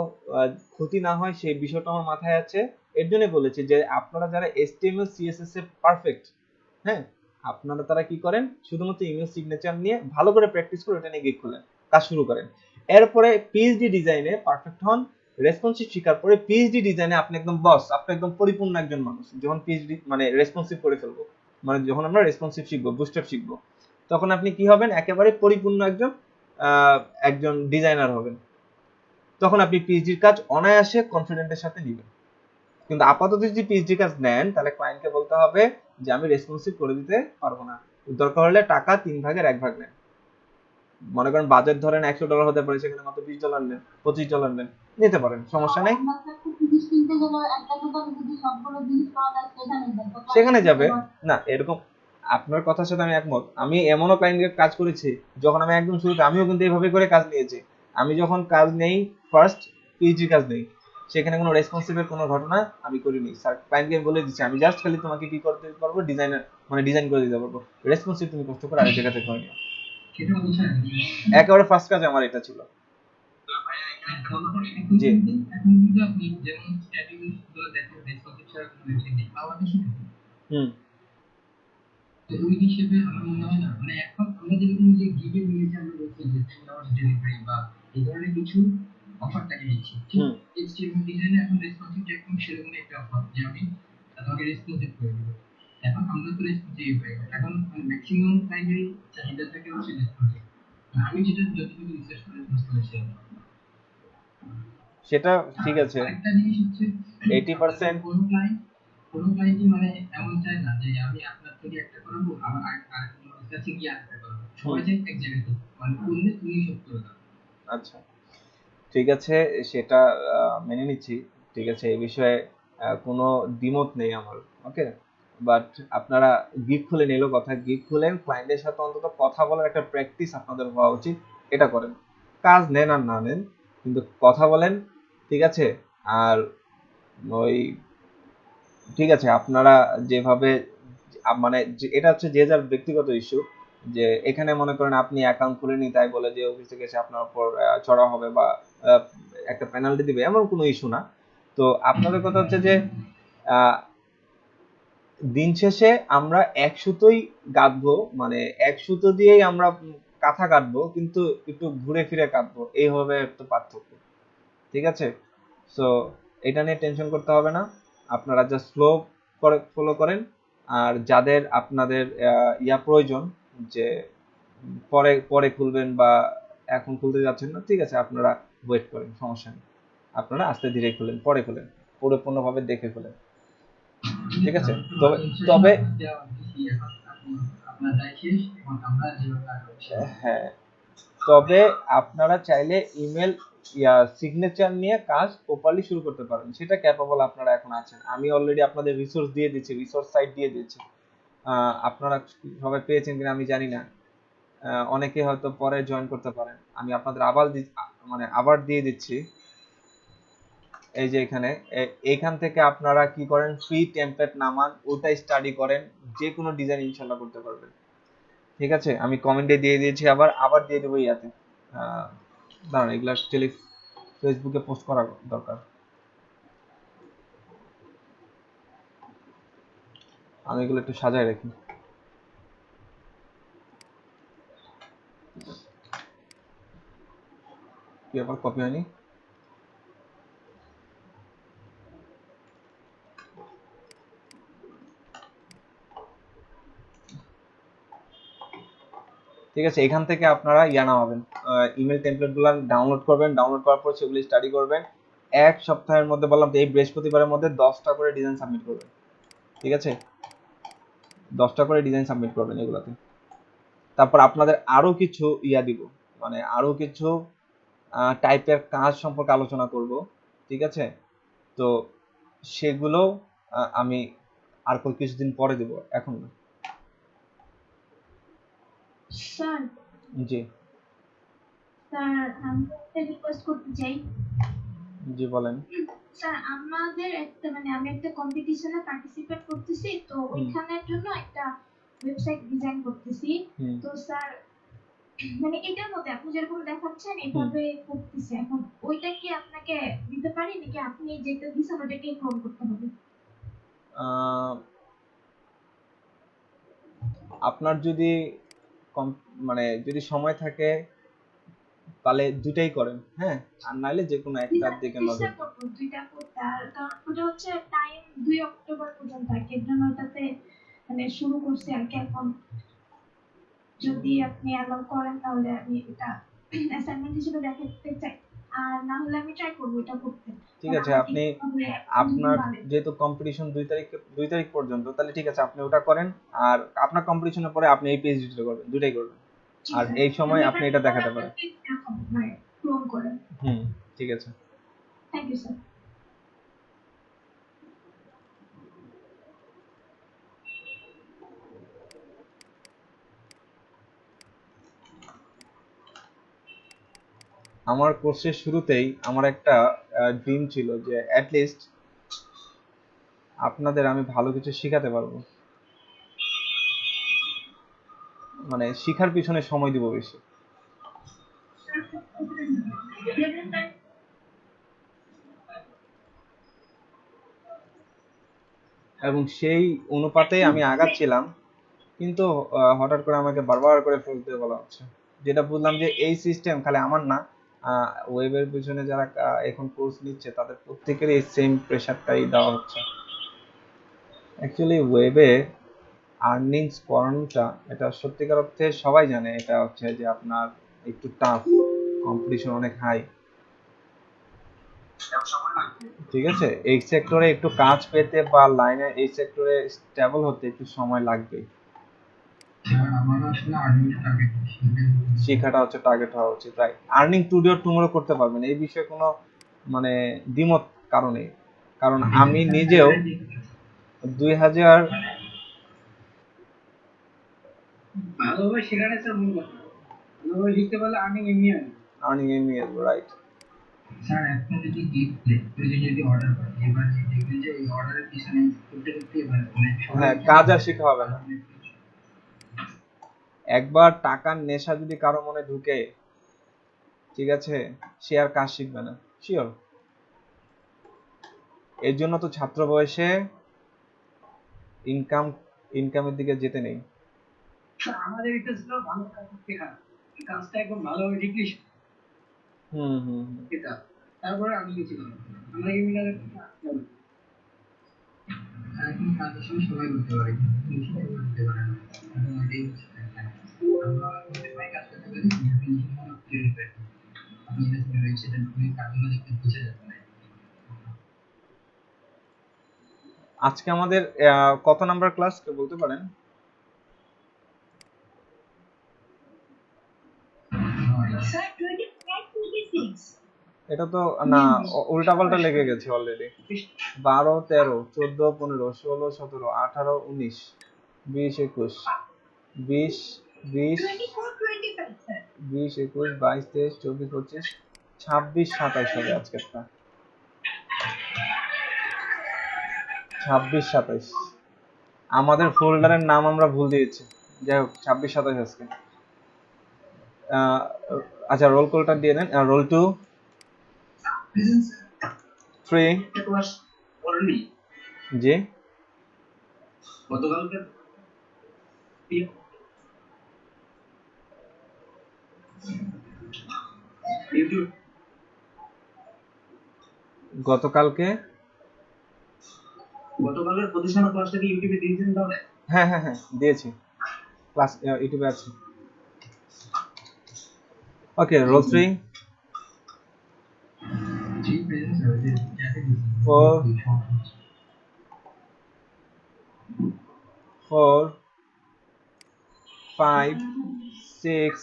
ক্ষতি না হয় সেই বিষয়টা আমার মাথায় আছে। এর জন্য বলেছি যে আপনারা যারা HTML CSS এ পারফেক্ট, হ্যাঁ, আপনারা তারা কি করেন, শুধুমাত্র ইমেল সিগনেচার নিয়ে ভালো করে প্র্যাকটিস করে ওটা নিয়ে গিয়ে খুলেন, কাজ শুরু করেন। এরপরে পিএইচডি ডিজাইনে পারফেক্ট হন, রেসপন্সিভ শিখার পরে পিএইচডি ডিজাইনে আপনি একদম বস, আপনি একদম পরিপূর্ণ একজন মানুষ। যখন পিএইচডি মানে রেসপন্সিভ করে ফেলবো, মানে যখন আমরা রেসপন্সিভ শিখবো, বুস্টআপ শিখবো, তখন আপনি কি হবেন, একেবারে পরিপূর্ণ একজন ডিজাইনার হবেন। তখন আপনি পিএইচডির কাজ অনায়াসে কনফিডেন্টের সাথে নেবেন। কিন্তু আপাতত যদি পিএইচডি কাজ নেন তাহলে ক্লায়েন্টকে বলতে হবে যে আমি রেসপন্সিভ করে দিতে পারবো না, দরকার হলে টাকা 3 ভাগের 1 ভাগ নেন। মনে করেন বাজেট ধরেন $100 হতে পারে, সেখানে মাত্র $20 নেন, $25 নেন, নিতে পারেন, সমস্যা নেই, সেখানে যাবে না এরকম। আপনার কথার সাথে আমি একমত। আমি এমনও ক্লায়েন্টকে কাজ করেছি যখন আমি একদম শুরুতে, আমিও কিন্তু এইভাবে করে কাজ নিয়েছি। আমি যখন কাজ নেই ফার্স্ট পিএইচডি কাজ নেই, সেখানে কোনো রেসপন্সিভের কোনো ঘটনা আমি করিনি। স্যার ক্লায়েন্টকে বলে দিচ্ছি আমি জাস্ট খালি তোমাকে কি করতে পারবো, ডিজাইনার মানে ডিজাইন করে দিতে পারবো, রেসপন্সিভ তুমি কষ্ট করে আরেক জায়গা থেকে করে নিও। সেটা বুঝছেন একেবারে ফার্স্ট কাজ আমার এটা ছিল। জি, এখন কিন্তু আপনি যেমন স্ট্যাটিক গুলো দেখেন, রেসপন্সিভ ছাড়া কোনো ওয়েবসাইট নেই, আমাদের শুধু হুম, তো ওই হিসেবে আমার মনে হয় না, মানে এখন আমরা যেরকম যে গিভে মিলেছে আমরা বলছি যে 10 আওয়ার্স ডেলিভারি বা এই ধরনের কিছু অফার টাকে দিচ্ছি, ঠিক হুম, এইচটিএমএল ডিজাইনে এখন রেসপন্সিভ একদম সেরকমই একটা অফার, যে আমি তোমাকে রেসপন্সিভ করে দেবো। এখন আমরা তো রেসপন্সিভ পাই না, এখন ম্যাক্সিমাম ক্লায়েন্টেরই চাহিদা থাকে হচ্ছে রেসপন্সিভ। আমি যেটা যতটুকু রিসার্চ করে বুঝতে পারছি। সেটা ঠিক আছে। আরেকটা জিনিস হচ্ছে 80% কোনো ক্লায়েন্টই মানে এমন চায় না যে আমি আপনার থেকে একটা করাবো আবার আরেকটা কাছে গিয়ে আরেকটা করাবো, সবাই চায় এক জায়গায় থেকে মানে করলে তুমি সব করে দাও। আচ্ছা, ঠিক আছে, সেটা মেনে নিচ্ছি। ঠিক আছে, এই বিষয়ে কোনো দ্বিমত নেই আমার। ওকে, বাট আপনারা গিগ খুলে নিল কথা, গিগ খুলেন, ক্লায়েন্টের সাথে অন্তত কথা বলার একটা প্র্যাকটিস আপনাদের হওয়া উচিত, এটা করেন। কাজ নেন আর না নেন, কিন্তু কথা বলেন, ঠিক আছে। আর ওই ঠিক আছে, আপনারা যেভাবে মানে এটা হচ্ছে যে যার ব্যক্তিগত ইস্যু, যে এখানে মনে করেন আপনি অ্যাকাউন্ট খুলেনি তাই বলে যে অফিস থেকে এসে আপনার উপর চড়া হবে বা আহ, একটা পেনাল্টি দিবে, এমন কোনো ইস্যু না। তো আপনাদের কথা হচ্ছে যে আহ, দিন শেষে আমরা এক সুতোই গাঁথবো, মানে এক সুতো দিয়েই আমরা কাঁথা কাটবো, কিন্তু একটু ঘুরে ফিরে কাটবো, এই হবে একটু পার্থক্য। ঠিক আছে, সো এটা নিয়ে টেনশন করতে হবে না, আপনারা জাস্ট ফলো করেন। আর যাদের আপনাদের ইয়া প্রয়োজন যে পরে পরে খুলবেন বা এখন খুলতে যাচ্ছেন না, ঠিক আছে, আপনারা ওয়েট করেন, সমস্যা নেই, আপনারা আস্তে ধীরে খুলেন, পরে খুলেন, পরিপূর্ণভাবে দেখে খুলেন। ঠিক আছে, তবে তবে আপনার দায় শেষ, এবং আমরা যেভাবে আগাবো হ্যাঁ, তবে আপনারা চাইলে ইমেল সিগনেচার নিয়ে কাজ প্রপারলি শুরু করতে পারেন, সেটা ক্যাপাবল আপনারা এখন আছেন। আমি অলরেডি আপনাদের রিসোর্স দিয়ে দিচ্ছি, রিসোর্স সাইট দিয়ে দিচ্ছি, আপনারা সবাই পেয়েছেন কিনা আমি জানি না, অনেকে হয়তো পরে জয়েন করতে পারেন। আমি আপনাদের মানে আবার দিয়ে দিচ্ছি। এই যে এইখান থেকে আপনারা কি করেন, ফ্রি টেমপ্লেট নামান, ওটা স্টাডি করেন, যে কোনো ডিজাইন ইনশাল্লাহ করতে পারবেন। ঠিক আছে, আমি কমেন্টে দিয়ে দিয়েছি, আবার দিয়ে দেবো ইয়াতে। দাঁড়ান, এগুলা ফেসবুকে পোস্ট করা দরকার, আমি এগুলো একটু সাজায় রাখি। কি ব্যাপার, কপি হয়নি? ঠিক আছে, এখান থেকে আপনারা ইয়া নামাবেন, ইমেল টেমপ্লেট গুলো ডাউনলোড করবেন, ডাউনলোড করার পর সেগুলো স্টাডি করবেন। এক সপ্তাহের মধ্যে, বললাম তো এই বৃহস্পতিবারের মধ্যে 10টা করে ডিজাইন সাবমিট করবেন। ঠিক আছে, 10টা করে ডিজাইন সাবমিট করবেন এগুলাতে। তারপর আপনাদের আরো কিছু ইয়া দিব, মানে আরো কিছু টাইপের কাজ সম্পর্কে আলোচনা করব। ঠিক আছে, তো সেগুলো আমি আর কিছুদিন পরে দিব, এখন না। স্যার, জি স্যার আমি একটা রিকোয়েস্ট করতে চাই। জি বলেন। স্যার আমাদের একটা মানে আমি একটা কম্পিটিশনে পার্টিসিপেট করতেছি, তো ওইখানের জন্য একটা ওয়েবসাইট ডিজাইন করতেছি। তো স্যার মানে এটার মধ্যে আপনি যেরকম দেখাচ্ছেন এভাবে করতেছি, এখন ওইটা কি আপনাকে দিতে পারি নাকি আপনি যেটা দিছেন ওটাকেই ক্লোন করতে হবে? আপনার যদি মানে যদি সময় থাকে তাহলে দুটাই করেন, হ্যাঁ, আর নাইলে যে কোনো একটার দিকে নজর চেষ্টা করবো দুইটা করতে। আর কারণ ওটা হচ্ছে টাইম 2 অক্টোবর পর্যন্ত আর কি, এর জন্য ওটাতে মানে শুরু করছি আর কি। এখন যদি আপনি অ্যালাউ করেন তাহলে আমি এটা অ্যাসাইনমেন্ট হিসেবে দেখাতে চাই, আর না হলে আমি ট্রাই করবো এটা করতে। ঠিক আছে, আপনি আপনার যেহেতু কম্পিটিশন 2 তারিখ পর্যন্ত, তাহলে ঠিক আছে আপনি ওটা করেন, আর আপনার কম্পিটিশনের পরে আপনি এই পিএইচডিটা করবেন, দুটাই করবেন, আর এই সময় আপনি এটা দেখাতে পারেন। ক্লোন করেন। ঠিক আছে, থ্যাংক ইউ স্যার। আমার কোর্সের শুরুতেই আমার একটা ড্রিম ছিল যে অ্যাটলিস্ট আপনাদের আমি ভালো কিছু শেখাতে পারবো, মানে শিখার পিছনে সময় দিব বেশি। এবং সেই অনুপাতেই আমি আগাচ্ছিলাম, কিন্তু হঠাৎ করে আমাকে বারবার করে ফেলতে বলা হচ্ছে, যেটা বুঝলাম যে এই সিস্টেম খালি আমার না, ওয়েবের পিছনে যারা এখন কোর্স নিচ্ছে তাদের প্রত্যেকেরই এই সেম প্রেশারটাই দেওয়া হচ্ছে। অ্যাকচুয়ালি ওয়েবে আর্নিংস করানোটা, এটা সত্যিকার অর্থে সবাই জানে, এটা হচ্ছে যে আপনার একটু টাফ, কম্পিটিশন অনেক হাই। ঠিক আছে, এই সেক্টরে একটু কাজ পেতে বা লাইনে এই সেক্টরে স্টেবল হতে একটু সময় লাগবে। শিখাটা হচ্ছে টার্গেট হওয়া উচিত, right. Earning today or tomorrow করতে পারবেন, এই বিষয়ে কোনো মানে দ্বিমত কারণে, কারণ আমি নিজেও 2000 ভালোভাবে শেখানো স্যার মূল কথা, ভালোভাবে শিখতে পারলে আর্নিং এমনি আসবে, রাইট। স্যার একটা যদি যদি অর্ডার করে, এবার দেখবেন যে এই অর্ডারের পিছনে করতে করতে এবার হ্যাঁ, কাজ আর শেখা হবে না। একবার টাকার নেশা যদি কারো মনে ঢুকে, ঠিক আছে, সে আর কাজ শিখবে না, শিওর। এর জন্য তো ছাত্র বয়সে ইনকামের দিকে যেতে নেই। স্যার আমাদের এটা ছিল ভালো কাজ শেখা, এই কাজটা একদম ভালোভাবে শিখলে হুম হুম হুম। এটা তারপরে আমি গেছিলাম আমরা কি মিলার এখন কাজ আসলে সবাই করতে পারে কিন্তু সবাই করতে পারে না। এখন এটাই হচ্ছে ব্যাপার। আমরা সবাই কাজ করতে পারি কিন্তু ফিনিশিং তৈরি করে আপনি যেটা রয়েছে সেটা খুবই কাজগুলো দেখতে বুঝে যাবে না। আজকে আমাদের কত নাম্বার ক্লাস কেউ বলতে পারেন? স্যার 25 26 এটা তো না, উল্টাপাল্টা লেগে গেছে অলরেডি। 12 13 14 15 16 17 18 19 20 21 20 20 24 25 স্যার 20 21 22 23 24 25 26 27 হবে আজকেরটা। 26 27 আমাদের ফোল্ডারের নাম আমরা ভুল দিয়েছি। যাই হোক 26 27 আজকে। আচ্ছা রোল কলটা দিয়ে দেন। রোল 2 প্রেজেন্ট স্যার 3 একটা ক্লাস অলরেডি জি গতকালকে ইউটিউব গতকালকে গতকালের প্রতিষ্ঠানের ক্লাসটা কি ইউটিউবে দিয়েছেন তাহলে? হ্যাঁ হ্যাঁ হ্যাঁ দিয়েছি, ক্লাস ইউটিউবে আছে। ওকে রোল 3 জি প্রেজেন্ট স্যার যে চ্যাটে দিছি 4 4 5 6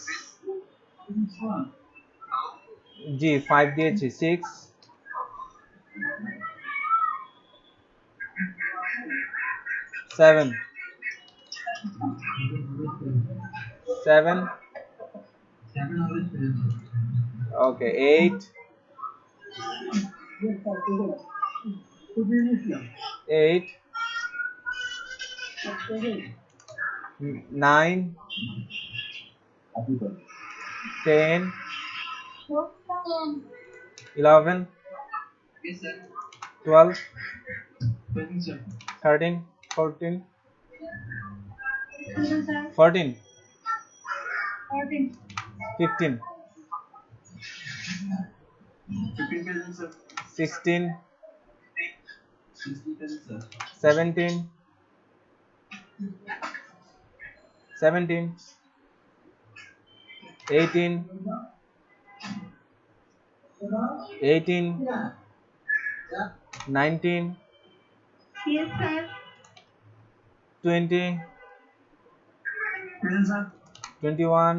জি 5 দিয়েছি 6 7 7 7 always present okay 8 8 9 10 11 Yes sir 12 present sir 13 14 sir 14 14 15 15 present sir 16 16 present sir 17 17 18 18 19 yes sir 20 present sir 21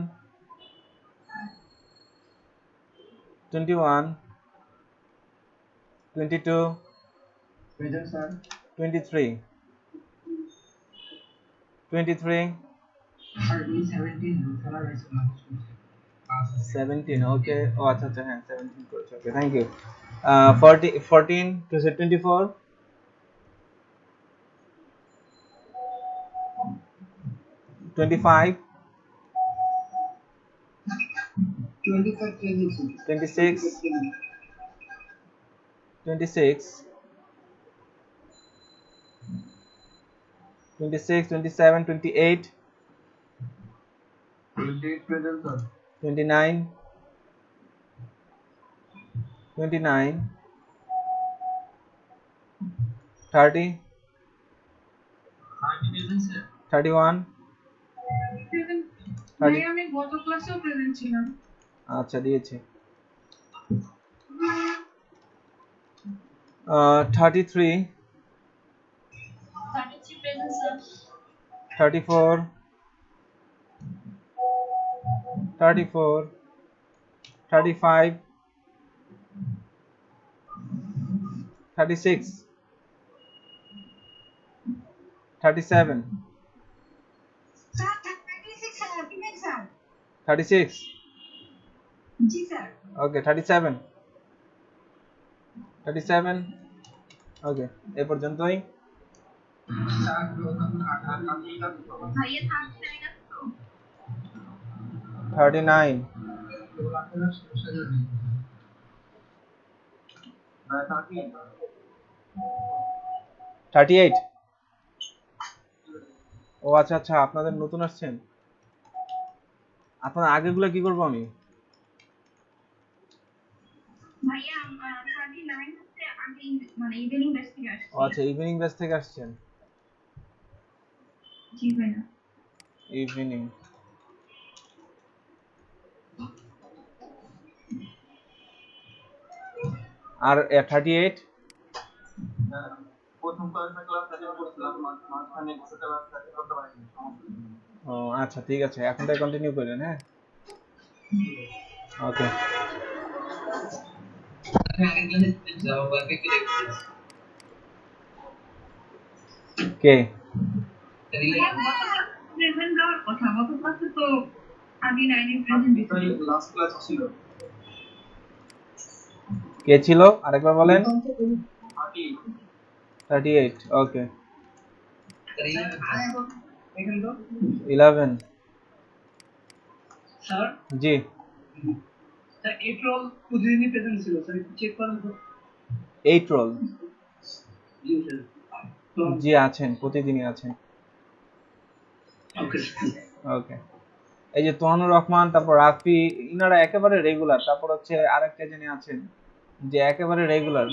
21 22 present sir 23 23 sir we 17 Ruthala is not 17 ওকে ও আচ্ছা আচ্ছা হ্যাঁ 17 করেছে okay thank you 40 14 to 24 25 25 present sir 26 26 26 27 28 28 present sir 29 29 30 present sir 31 ভাই আমি গত ক্লাসেও present ছিলাম। আচ্ছা দিয়েছি 33 33 present sir 34 34 35 36 37 sir 36 sir present sir 36 জি স্যার ওকে 37 37 ওকে এই পর্যন্তই। স্যার প্রথম ভাইয়া থাকতে না তো 39 আপনারা সমস্যা যাবে 38 ও আচ্ছা আচ্ছা, আপনাদের নতুন আসছেন। আপনার আগেগুলো কি করব আমি? ভাইয়া 39 হচ্ছে আগে মানে ইভিনিং ব্যাচ থেকে ও আসছি। আচ্ছা, ইভিনিং ব্যাচ থেকে আসছেন। জি ভাইয়া। ইভিনিং। আর 38? প্রথম কয়েকটা ক্লাস অ্যাটেন্ড করছিলাম, মাঝখানে একটা ক্লাস অ্যাটেন্ড করতে পারিনি। ও আচ্ছা ঠিক আছে, এখন তাই কন্টিনিউ করেন। হ্যাঁ, ওকে। আগের ক্লাসে যাও ওয়াইফাই কে দেখতেছি কে? প্রেজেন্ট দেওয়ার কথা, গত ক্লাসে তো 39 এর প্রেজেন্ট দিছিল। লাস্ট ক্লাস ছিল কে ছিল আরেকবার বলেন। 38। 38, ওকে। এখানে তো 11। স্যার জি স্যার 8 রোল প্রতিদিনই প্রেজেন্ট ছিল স্যার, একটু চেক করেন তো। 8 রোল? জি স্যার। তো জি আছেন, প্রতিদিনই আছেন। ওকে ওকে। এই যে তোহানুর রহমান, তারপর রাফি, ইনারা একেবারে রেগুলার। তারপর হচ্ছে আরেকটা যিনি আছেন যে একেবারে রেগুলার,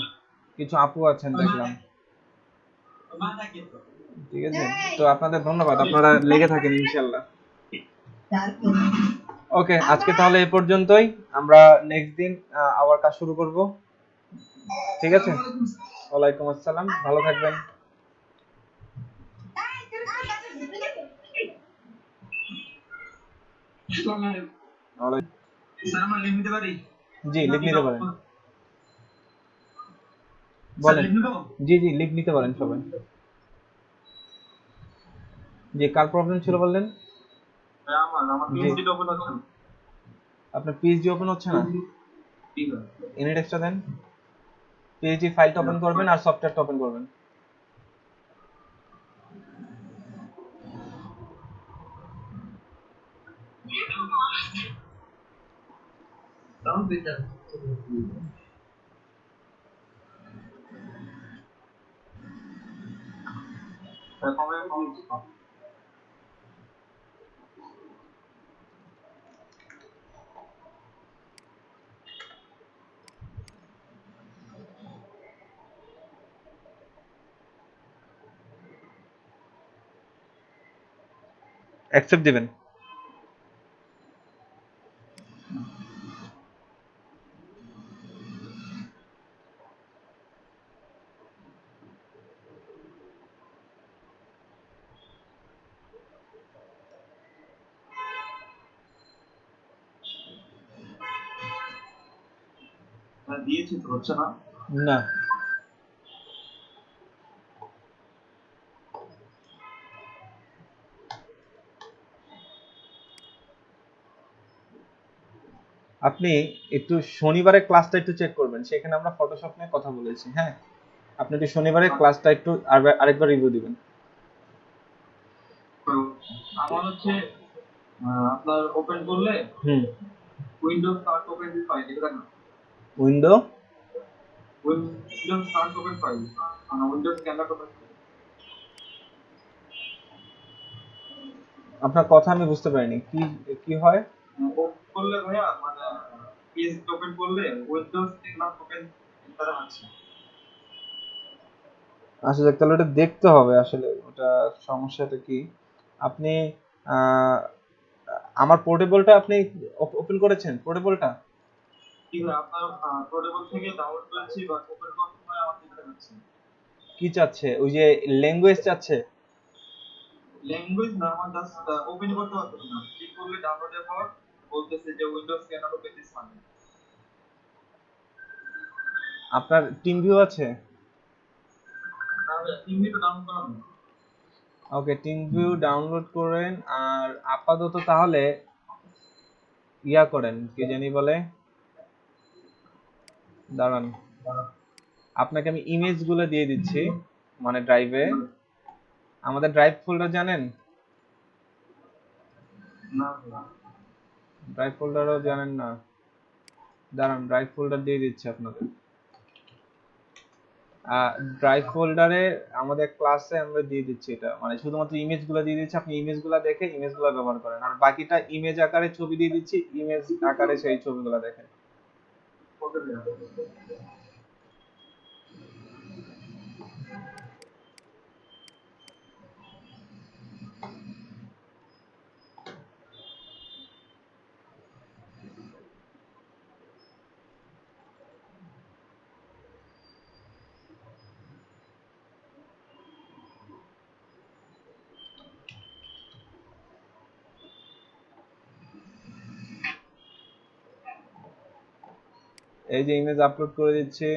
কিছু আপু আছেন দেখলাম। ঠিক আছে, তো আপনাদের ধন্যবাদ, আপনারা লেগে থাকেন ইনশাল্লাহ। ওকে, আজকে তাহলে এই পর্যন্তই। আমরা নেক্সট দিন আবার কাজ শুরু করব। ঠিক আছে, ওয়ালাইকুম আসসালাম, ভালো থাকবেন। ওয়ালাইকুম। স্যার আমরা লিভ নিতে পারি? জি, লিভ নিতে পারেন। বলেন। জি জি, লিভ নিতে পারেন সবাই। জি, কার প্রবলেম ছিল বললেন? আমার জি। পিএইচডি ওপেন হচ্ছে না। আপনার পিএইচডি ওপেন হচ্ছে না? ঠিক আছে। ইউনিট এক্সট্রা দেন। পিএইচডি ফাইলটা ওপেন করবেন আর সফটওয়্যারটা ওপেন করবেন। Sound better. কবে অ্যাকসেপ্ট দিবেন। দিয়েছি তো, হচ্ছে না। না, আপনি একটু শনিবারের ক্লাসটা একটু চেক করবেন, সেখানে আমরা ফটোশপ নিয়ে কথা বলেছি। হ্যাঁ, আপনি একটু শনিবারের ক্লাসটা একটু আরেকবার রিভিউ দিবেন। তো আমার হচ্ছে আপনার ওপেন করলে হুম। উইন্ডোজ স্টার্ট ওপেন ফাইল এটা না, window Windows start open file, মানে উইন্ডোজ স্ক্যানার ওপেন। আপনার কথা আমি বুঝতে পারিনি, কি কি হয়? ওপেন করলে ভাইয়া মানে পেজ ওপেন করলে উইন্ডোজ স্ক্যানার ওপেন এটা আছে। আসলে তাহলে ওটা দেখতে হবে আসলে ওটা সমস্যাটা কি। আপনি আহ, আমার পোর্টেবলটা আপনি ওপেন করেছেন? পোর্টেবলটা ঠিক আছে, আপনার পোর্টেবল থেকে ডাউনলোড করেছি বা ওপেন করার সময় আমার দেখা যাচ্ছে কি চাচ্ছে? ওই যে ল্যাঙ্গুয়েজ চাচ্ছে? ল্যাঙ্গুয়েজ না, আমার জাস্ট ওপেন করতে পারতেছি না। ক্লিক করলে ডাউনলোডের পর বলতেছে যে Windows cannot open this file. আপনার টিম ভিউ আছে? তাহলে তিন মিনিট ডাউনলোড করা হবে। ওকে, টিম ভিউ ডাউনলোড করেন। আর আপাতত তাহলে ইয়া করেন, কি জানি বলে, দাঁড়ান, আপনাকে আমি ইমেজ গুলো দিয়ে দিচ্ছি, মানে ড্রাইভে। আমাদের ড্রাইভ ফোল্ডার জানেন? না ড্রাইভ ফোল্ডারও জানেন না? দাঁড়ান, ড্রাইভ ফোল্ডার দিয়ে দিচ্ছি আপনাদের। ড্রাইভ ফোল্ডারে আমাদের ক্লাসে আমরা দিয়ে দিচ্ছি, এটা মানে শুধুমাত্র ইমেজগুলো দিয়ে দিচ্ছি, আপনি ইমেজগুলো দেখে ইমেজগুলো ব্যবহার করেন, আর বাকিটা ইমেজ আকারে ছবি দিয়ে দিচ্ছি, ইমেজ আকারে সেই ছবিগুলো দেখেন। ওকে ভাইয়া। এই যে ইমেজ আপলোড করে দিচ্ছি।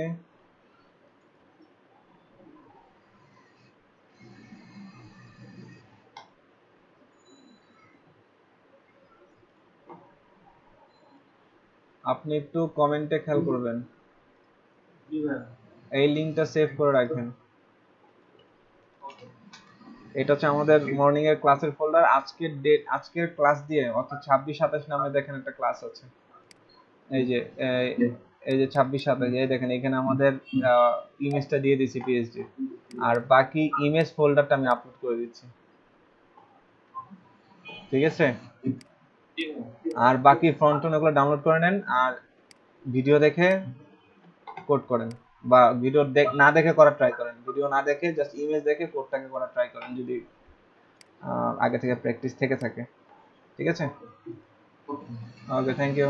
আপনি একটু কমেন্টে খেয়াল করবেন, জি ভাইয়া। এই লিংকটা সেভ করে রাখবেন। এটা হচ্ছে আমাদের মর্নিং এর ক্লাসের ফোল্ডার, আজকের ডেট, আজকের ক্লাস দিয়ে অর্থাৎ 26-27 নামে দেখেন একটা ক্লাস আছে, এই যে এই যে 26-27, এই দেখেন এখানে আমাদের ইমেজটা দিয়ে দিয়েছি পিএইচডি, আর বাকি ইমেজ ফোল্ডারটা আমি আপলোড করে দিচ্ছি, ঠিক আছে? জি ভাইয়া। আর বাকি ফ্রন্টন ওগুলো ডাউনলোড করে নেন, আর ভিডিও দেখে কোড করেন, বা ভিডিও না দেখে করার ট্রাই করেন, ভিডিও না দেখে জাস্ট ইমেজ দেখে কোডটাকে করার ট্রাই করেন, যদি আগে থেকে প্র্যাকটিস থেকে থাকে, ঠিক আছে? ওকে, থ্যাংক ইউ।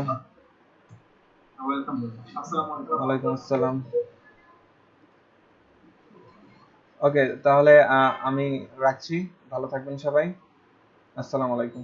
ওয়েলকাম ভাইয়া। আসসালামু আলাইকুম। ওয়ালাইকুম আসসালাম। ওকে, তাহলে আমি রাখছি, ভালো থাকবেন সবাই, আসসালামু আলাইকুম।